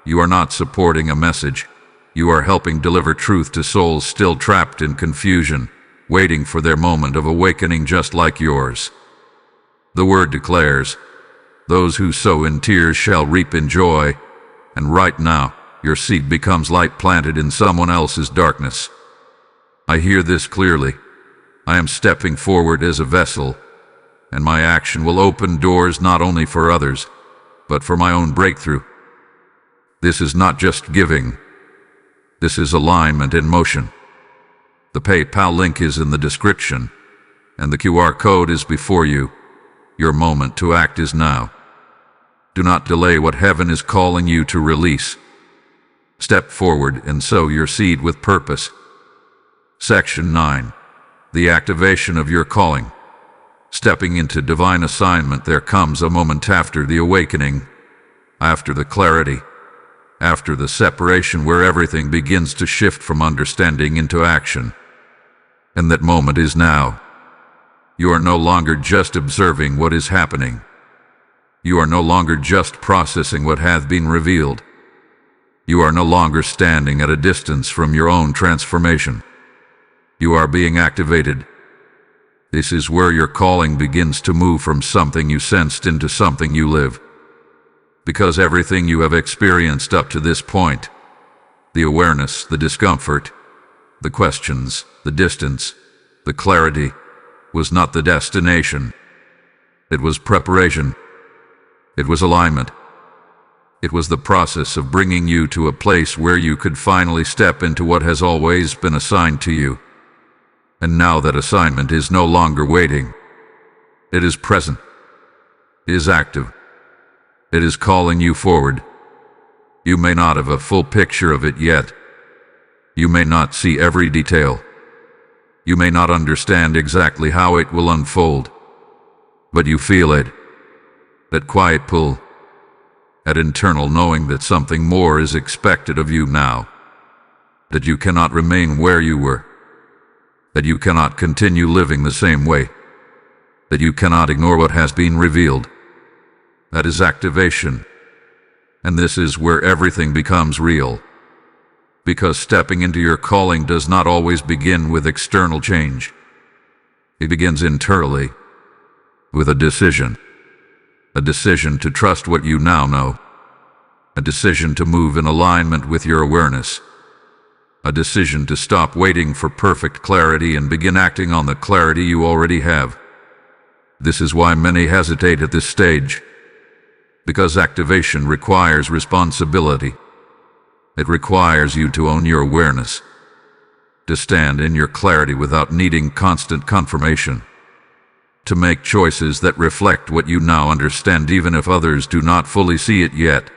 you are not supporting a message. You are helping deliver truth to souls still trapped in confusion, waiting for their moment of awakening just like yours. The word declares, "Those who sow in tears shall reap in joy," and right now, your seed becomes light planted in someone else's darkness. I hear this clearly. I am stepping forward as a vessel, and my action will open doors not only for others, but for my own breakthrough. This is not just giving. This is alignment in motion. The PayPal link is in the description, and the QR code is before you. Your moment to act is now. Do not delay what heaven is calling you to release. Step forward and sow your seed with purpose. Section 9. The activation of your calling. Stepping into divine assignment, there comes a moment after the awakening, after the clarity, after the separation where everything begins to shift from understanding into action. And that moment is now. You are no longer just observing what is happening. You are no longer just processing what hath been revealed. You are no longer standing at a distance from your own transformation. You are being activated. This is where your calling begins to move from something you sensed into something you live. Because everything you have experienced up to this point, the awareness, the discomfort, the questions, the distance, the clarity, was not the destination. It was preparation. It was alignment. It was the process of bringing you to a place where you could finally step into what has always been assigned to you. And now that assignment is no longer waiting. It is present. It is active. It is calling you forward. You may not have a full picture of it yet. You may not see every detail. You may not understand exactly how it will unfold. But you feel it. That quiet pull. That internal knowing that something more is expected of you now. That you cannot remain where you were. That you cannot continue living the same way. That you cannot ignore what has been revealed. That is activation. And this is where everything becomes real. Because stepping into your calling does not always begin with external change. It begins internally, with a decision. A decision to trust what you now know. A decision to move in alignment with your awareness. A decision to stop waiting for perfect clarity and begin acting on the clarity you already have. This is why many hesitate at this stage. Because activation requires responsibility. It requires you to own your awareness. To stand in your clarity without needing constant confirmation. To make choices that reflect what you now understand even if others do not fully see it yet.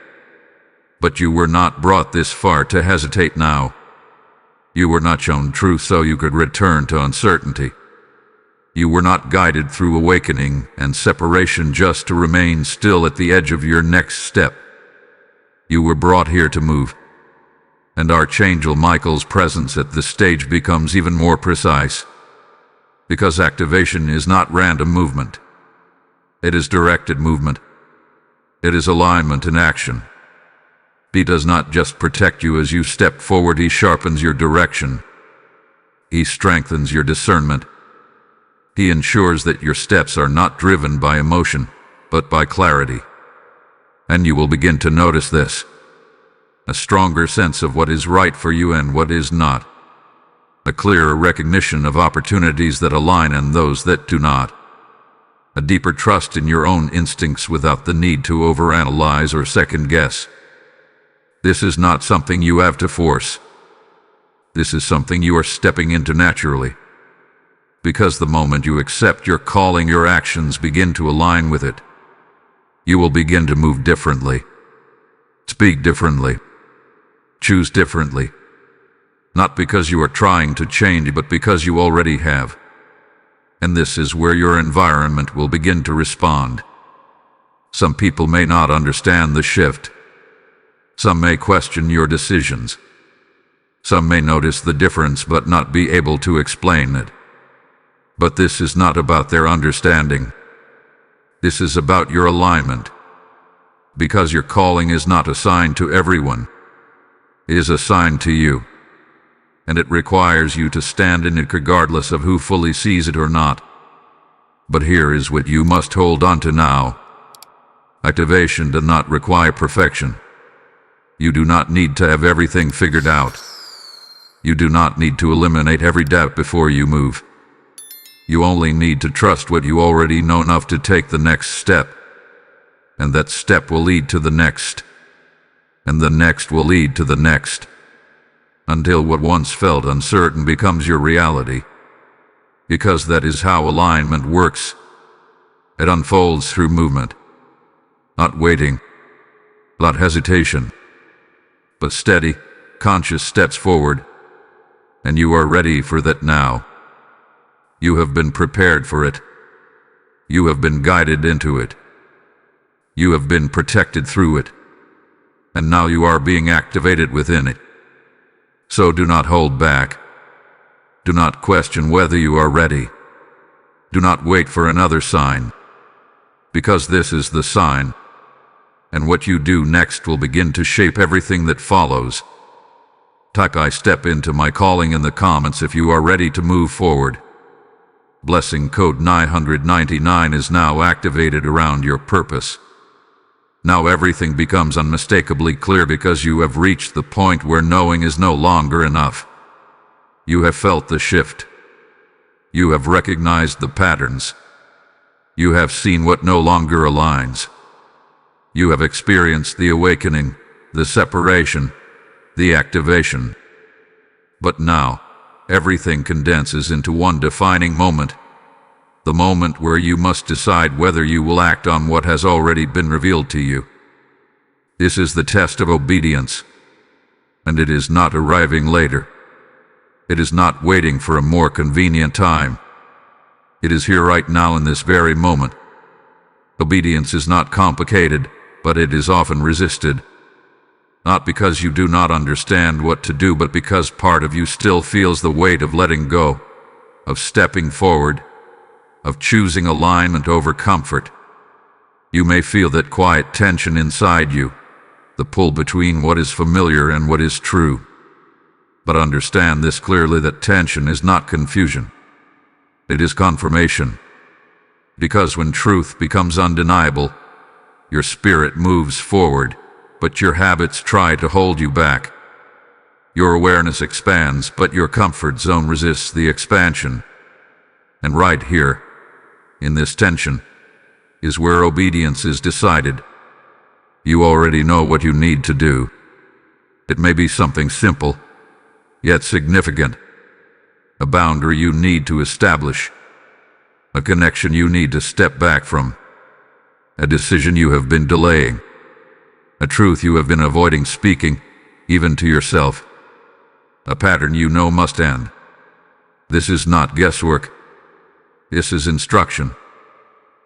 But you were not brought this far to hesitate now. You were not shown truth so you could return to uncertainty. You were not guided through awakening and separation just to remain still at the edge of your next step. You were brought here to move. And Archangel Michael's presence at this stage becomes even more precise. Because activation is not random movement. It is directed movement. It is alignment in action. He does not just protect you as you step forward, he sharpens your direction. He strengthens your discernment. He ensures that your steps are not driven by emotion, but by clarity. And you will begin to notice this. A stronger sense of what is right for you and what is not. A clearer recognition of opportunities that align and those that do not. A deeper trust in your own instincts without the need to overanalyze or second guess. This is not something you have to force. This is something you are stepping into naturally. Because the moment you accept your calling, your actions begin to align with it. You will begin to move differently. Speak differently. Choose differently. Not because you are trying to change, but because you already have. And this is where your environment will begin to respond. Some people may not understand the shift. Some may question your decisions. Some may notice the difference but not be able to explain it. But this is not about their understanding. This is about your alignment. Because your calling is not assigned to everyone. It is assigned to you. And it requires you to stand in it regardless of who fully sees it or not. But here is what you must hold on to now. Activation does not require perfection. You do not need to have everything figured out. You do not need to eliminate every doubt before you move. You only need to trust what you already know enough to take the next step. And that step will lead to the next. And the next will lead to the next. Until what once felt uncertain becomes your reality. Because that is how alignment works. It unfolds through movement. Not waiting. Not hesitation. But steady, conscious steps forward. And you are ready for that now. You have been prepared for it. You have been guided into it. You have been protected through it. And now you are being activated within it. So do not hold back. Do not question whether you are ready. Do not wait for another sign. Because this is the sign. And what you do next will begin to shape everything that follows. Type "I step into my calling" in the comments if you are ready to move forward. Blessing code 999 is now activated around your purpose. Now everything becomes unmistakably clear because you have reached the point where knowing is no longer enough. You have felt the shift. You have recognized the patterns. You have seen what no longer aligns. You have experienced the awakening, the separation, the activation. But now, everything condenses into one defining moment. The moment where you must decide whether you will act on what has already been revealed to you. This is the test of obedience. And it is not arriving later. It is not waiting for a more convenient time. It is here right now in this very moment. Obedience is not complicated, but it is often resisted. Not because you do not understand what to do, but because part of you still feels the weight of letting go, of stepping forward, of choosing alignment over comfort. You may feel that quiet tension inside you, the pull between what is familiar and what is true. But understand this clearly, that tension is not confusion. It is confirmation. Because when truth becomes undeniable, your spirit moves forward, but your habits try to hold you back. Your awareness expands, but your comfort zone resists the expansion. And right here, in this tension, is where obedience is decided. You already know what you need to do. It may be something simple, yet significant. A boundary you need to establish. A connection you need to step back from. A decision you have been delaying. A truth you have been avoiding speaking, even to yourself. A pattern you know must end. This is not guesswork. This is instruction.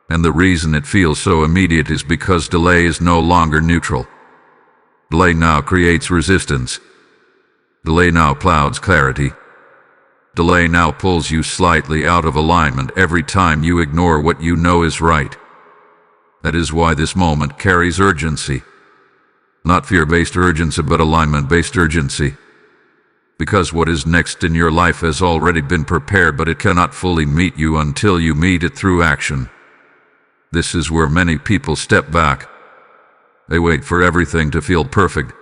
And the reason it feels so immediate is because delay is no longer neutral. Delay now creates resistance. Delay now clouds clarity. Delay now pulls you slightly out of alignment every time you ignore what you know is right. That is why this moment carries urgency. Not fear-based urgency, but alignment-based urgency. Because what is next in your life has already been prepared, but it cannot fully meet you until you meet it through action. This is where many people step back. They wait for everything to feel perfect.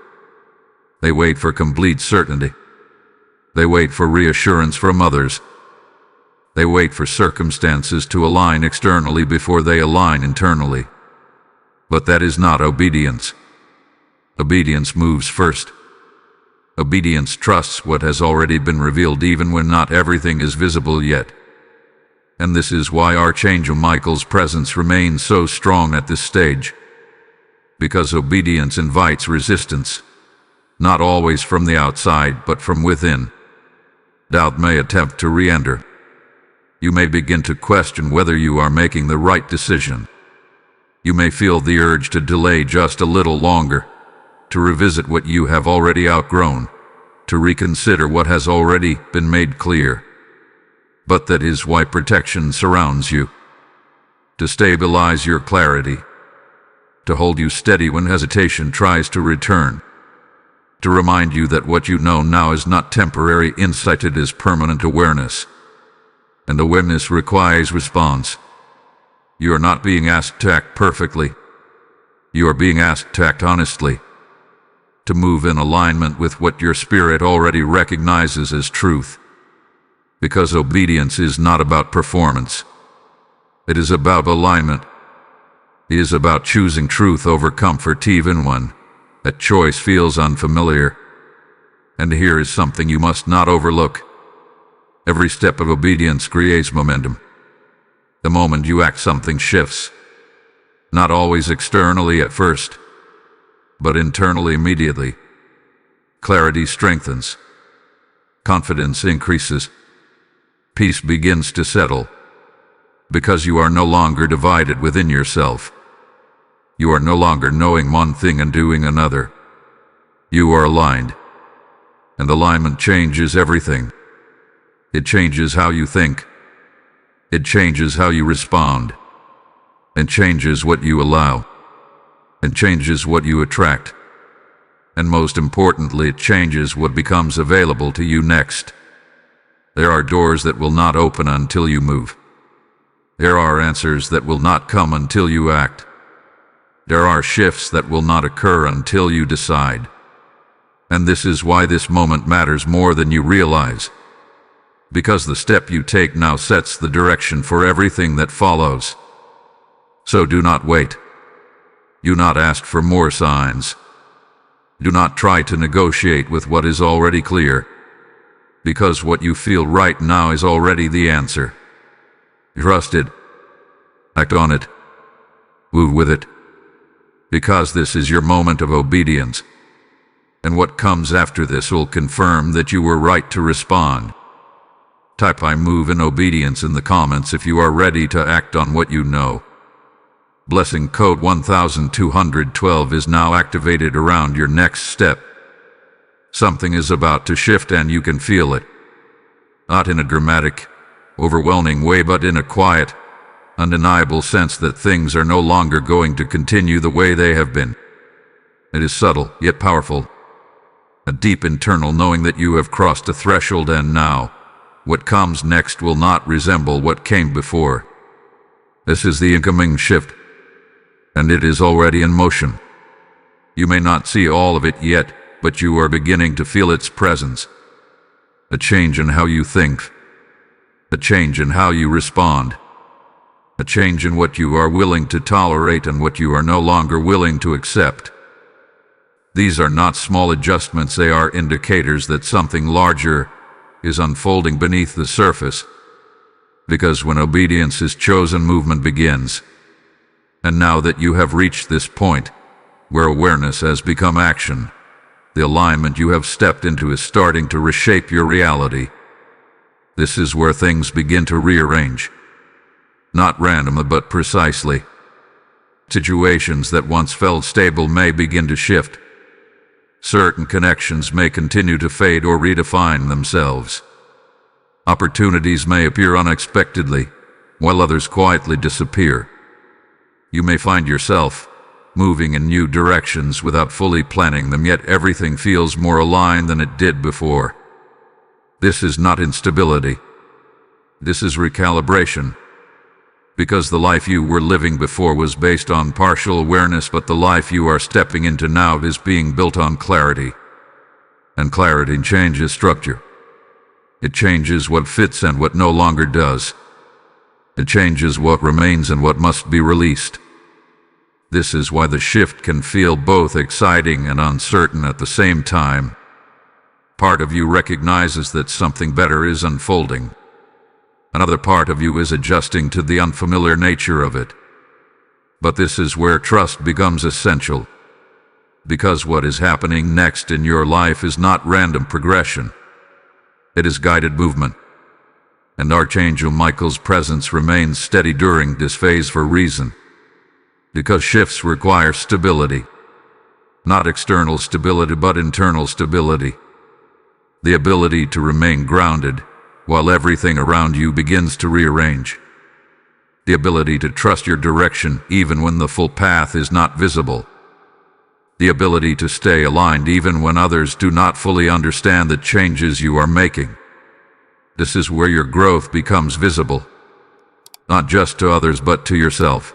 They wait for complete certainty. They wait for reassurance from others. They wait for circumstances to align externally before they align internally. But that is not obedience. Obedience moves first. Obedience trusts what has already been revealed, even when not everything is visible yet. And this is why Archangel Michael's presence remains so strong at this stage. Because obedience invites resistance. Not always from the outside, but from within. Doubt may attempt to re-enter. You may begin to question whether you are making the right decision. You may feel the urge to delay just a little longer, to revisit what you have already outgrown, to reconsider what has already been made clear. But that is why protection surrounds you, to stabilize your clarity, to hold you steady when hesitation tries to return, to remind you that what you know now is not temporary insight, it is permanent awareness. And awareness requires response. You are not being asked to act perfectly. You are being asked to act honestly, to move in alignment with what your spirit already recognizes as truth. Because obedience is not about performance. It is about alignment. It is about choosing truth over comfort even when that choice feels unfamiliar. And here is something you must not overlook. Every step of obedience creates momentum. The moment you act, something shifts. Not always externally at first, but internally immediately. Clarity strengthens. Confidence increases. Peace begins to settle. Because you are no longer divided within yourself. You are no longer knowing one thing and doing another. You are aligned. And alignment changes everything. It changes how you think. It changes how you respond. And changes what you allow. And changes what you attract. And most importantly, it changes what becomes available to you next. There are doors that will not open until you move. There are answers that will not come until you act. There are shifts that will not occur until you decide. And this is why this moment matters more than you realize. Because the step you take now sets the direction for everything that follows. So do not wait. Do not ask for more signs. Do not try to negotiate with what is already clear. Because what you feel right now is already the answer. Trust it. Act on it. Move with it. Because this is your moment of obedience. And what comes after this will confirm that you were right to respond. Type "I move in obedience" in the comments if you are ready to act on what you know. Blessing code 1212 is now activated around your next step. Something is about to shift and you can feel it. Not in a dramatic, overwhelming way, but in a quiet, undeniable sense that things are no longer going to continue the way they have been. It is subtle, yet powerful. A deep internal knowing that you have crossed a threshold, and now, what comes next will not resemble what came before. This is the incoming shift, and it is already in motion. You may not see all of it yet, but you are beginning to feel its presence. A change in how you think. A change in how you respond. A change in what you are willing to tolerate and what you are no longer willing to accept. These are not small adjustments, they are indicators that something larger is unfolding beneath the surface. Because when obedience is chosen, movement begins. And now that you have reached this point, where awareness has become action, the alignment you have stepped into is starting to reshape your reality. This is where things begin to rearrange. Not randomly, but precisely. Situations that once felt stable may begin to shift. Certain connections may continue to fade or redefine themselves. Opportunities may appear unexpectedly, while others quietly disappear. You may find yourself moving in new directions without fully planning them, yet everything feels more aligned than it did before. This is not instability. This is recalibration. Because the life you were living before was based on partial awareness, but the life you are stepping into now is being built on clarity. And clarity changes structure. It changes what fits and what no longer does. It changes what remains and what must be released. This is why the shift can feel both exciting and uncertain at the same time. Part of you recognizes that something better is unfolding. Another part of you is adjusting to the unfamiliar nature of it. But this is where trust becomes essential. Because what is happening next in your life is not random progression. It is guided movement. And Archangel Michael's presence remains steady during this phase for a reason. Because shifts require stability. Not external stability, but internal stability. the ability to remain grounded while everything around you begins to rearrange, the ability to trust your direction even when the full path is not visible, the ability to stay aligned even when others do not fully understand the changes you are making. This is where your growth becomes visible, not just to others but to yourself.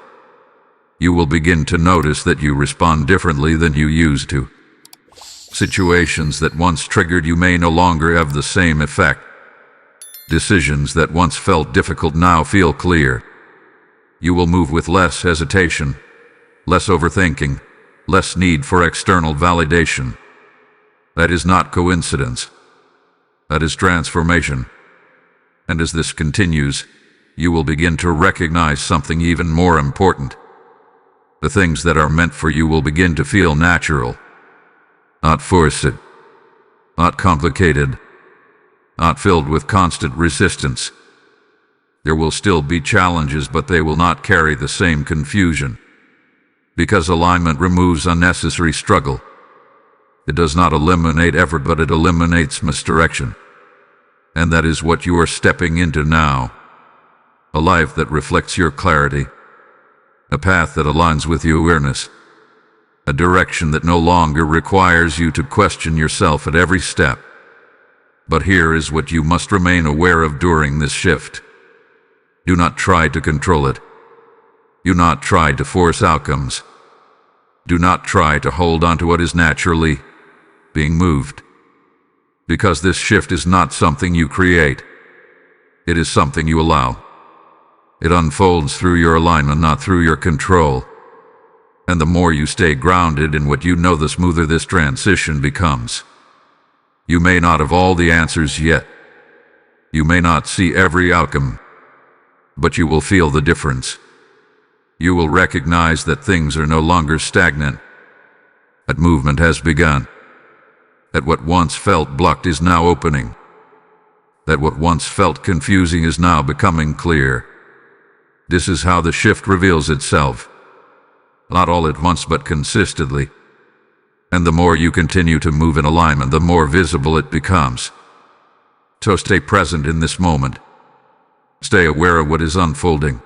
You will begin to notice that you respond differently than you used to. Situations that once triggered you may no longer have the same effect. Decisions that once felt difficult now feel clear. You will move with less hesitation, less overthinking, less need for external validation. That is not coincidence. That is transformation. And as this continues, you will begin to recognize something even more important. The things that are meant for you will begin to feel natural, not forced, not complicated, not filled with constant resistance. There will still be challenges, but they will not carry the same confusion. Because alignment removes unnecessary struggle. It does not eliminate effort, but it eliminates misdirection. And that is what you are stepping into now. A life that reflects your clarity. A path that aligns with your awareness. A direction that no longer requires you to question yourself at every step. But here is what you must remain aware of during this shift. Do not try to control it. Do not try to force outcomes. Do not try to hold on to what is naturally being moved. Because this shift is not something you create. It is something you allow. It unfolds through your alignment, not through your control. And the more you stay grounded in what you know, the smoother this transition becomes. You may not have all the answers yet. You may not see every outcome. But you will feel the difference. You will recognize that things are no longer stagnant. That movement has begun. That what once felt blocked is now opening. That what once felt confusing is now becoming clear. This is how the shift reveals itself. Not all at once, but consistently. And the more you continue to move in alignment, the more visible it becomes. So stay present in this moment. Stay aware of what is unfolding.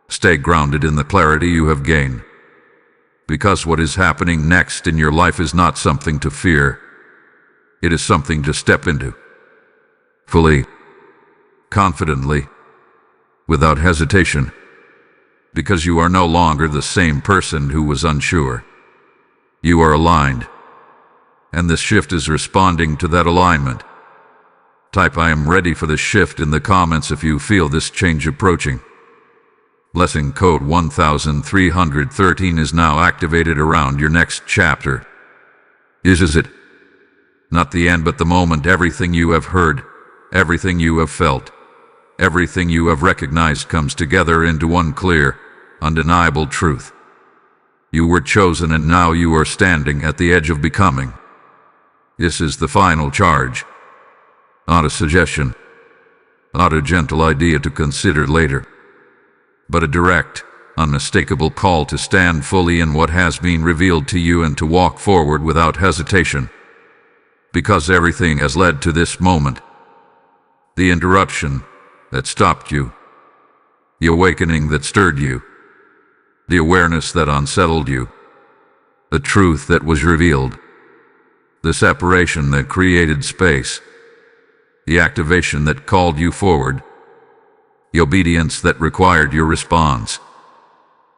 Stay grounded in the clarity you have gained. Because what is happening next in your life is not something to fear. It is something to step into. Fully. Confidently. Without hesitation. Because you are no longer the same person who was unsure. You are aligned. And this shift is responding to that alignment. Type "I am ready for the shift" in the comments if you feel this change approaching. Blessing code 1313 is now activated around your next chapter. Is it? Not the end, but the moment. Everything you have heard, everything you have felt, everything you have recognized comes together into one clear, undeniable truth. You were chosen, and now you are standing at the edge of becoming. This is the final charge. Not a suggestion, not a gentle idea to consider later, but a direct, unmistakable call to stand fully in what has been revealed to you and to walk forward without hesitation. Because everything has led to this moment. The interruption that stopped you, the awakening that stirred you, the awareness that unsettled you, the truth that was revealed, the separation that created space, the activation that called you forward, the obedience that required your response,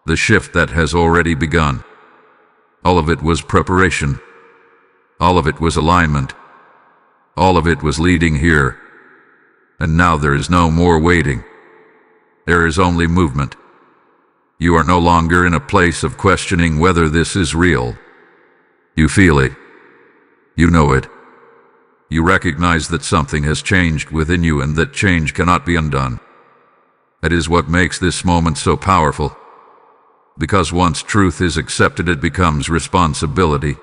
the shift that has already begun. All of it was preparation. All of it was alignment. All of it was leading here. And now there is no more waiting. There is only movement. You are no longer in a place of questioning whether this is real. You feel it. You know it. You recognize that something has changed within you and that change cannot be undone. That is what makes this moment so powerful. Because once truth is accepted, it becomes responsibility.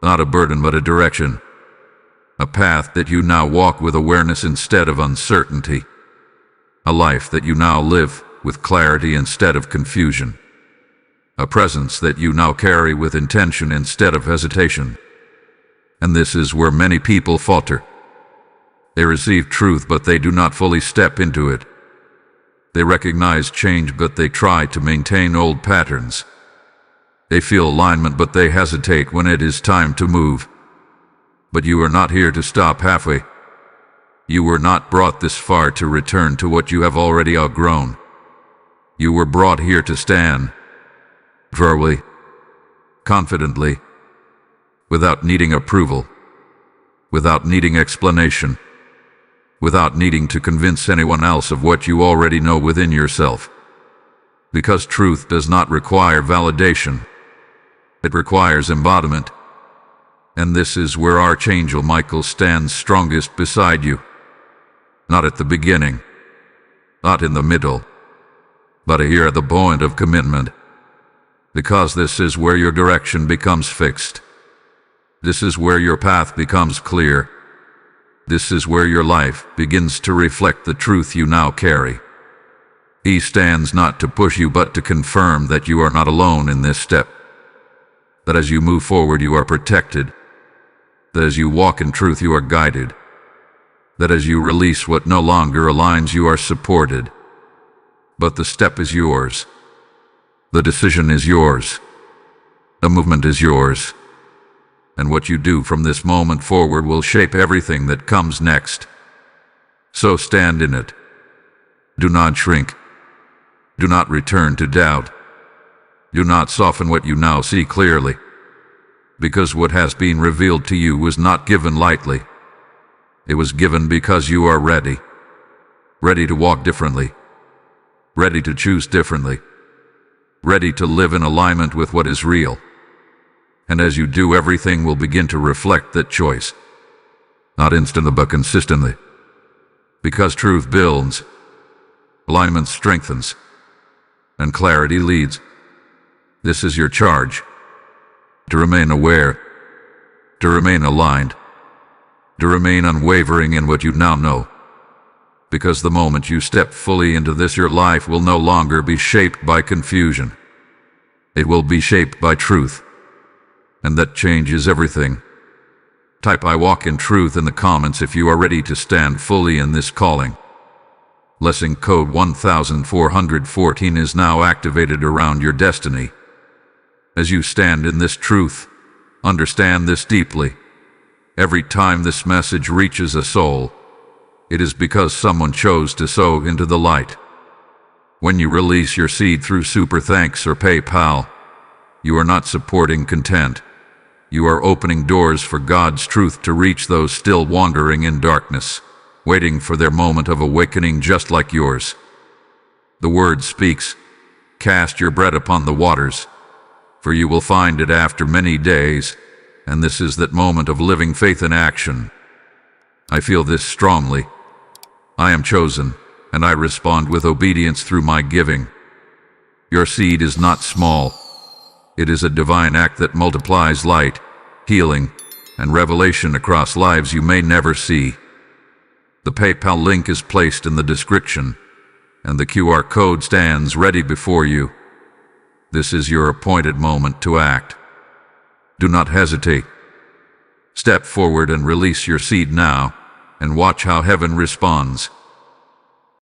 Not a burden, but a direction. A path that you now walk with awareness instead of uncertainty. A life that you now live with clarity instead of confusion. A presence that you now carry with intention instead of hesitation. And this is where many people falter. They receive truth, but they do not fully step into it. They recognize change, but they try to maintain old patterns. They feel alignment, but they hesitate when it is time to move. But you are not here to stop halfway. You were not brought this far to return to what you have already outgrown. You were brought here to stand firmly, confidently, without needing approval, without needing explanation, without needing to convince anyone else of what you already know within yourself. Because truth does not require validation. It requires embodiment. And this is where Archangel Michael stands strongest beside you. Not at the beginning, not in the middle, but here at the point of commitment. Because this is where your direction becomes fixed. This is where your path becomes clear. This is where your life begins to reflect the truth you now carry. He stands not to push you, but to confirm that you are not alone in this step. That as you move forward, you are protected. That as you walk in truth, you are guided. That as you release what no longer aligns, you are supported. But the step is yours. The decision is yours. The movement is yours. And what you do from this moment forward will shape everything that comes next. So stand in it. Do not shrink. Do not return to doubt. Do not soften what you now see clearly. Because what has been revealed to you was not given lightly. It was given because you are ready. Ready to walk differently. Ready to choose differently. Ready to live in alignment with what is real. And as you do, everything will begin to reflect that choice. Not instantly, but consistently. Because truth builds, alignment strengthens, and clarity leads. This is your charge. To remain aware, to remain aligned, to remain unwavering in what you now know. Because the moment you step fully into this, your life will no longer be shaped by confusion. It will be shaped by truth. And that changes everything. Type "I walk in truth" in the comments if you are ready to stand fully in this calling. Lesson code 1414 is now activated around your destiny. As you stand in this truth, understand this deeply. Every time this message reaches a soul, it is because someone chose to sow into the light. When you release your seed through Super Thanks or PayPal, you are not supporting content. You are opening doors for God's truth to reach those still wandering in darkness, waiting for their moment of awakening just like yours. The word speaks, "Cast your bread upon the waters, for you will find it after many days," and this is that moment of living faith in action. I feel this strongly. I am chosen, and I respond with obedience through my giving. Your seed is not small. It is a divine act that multiplies light, healing, and revelation across lives you may never see. The PayPal link is placed in the description, and the QR code stands ready before you. This is your appointed moment to act. Do not hesitate. Step forward and release your seed now, and watch how heaven responds.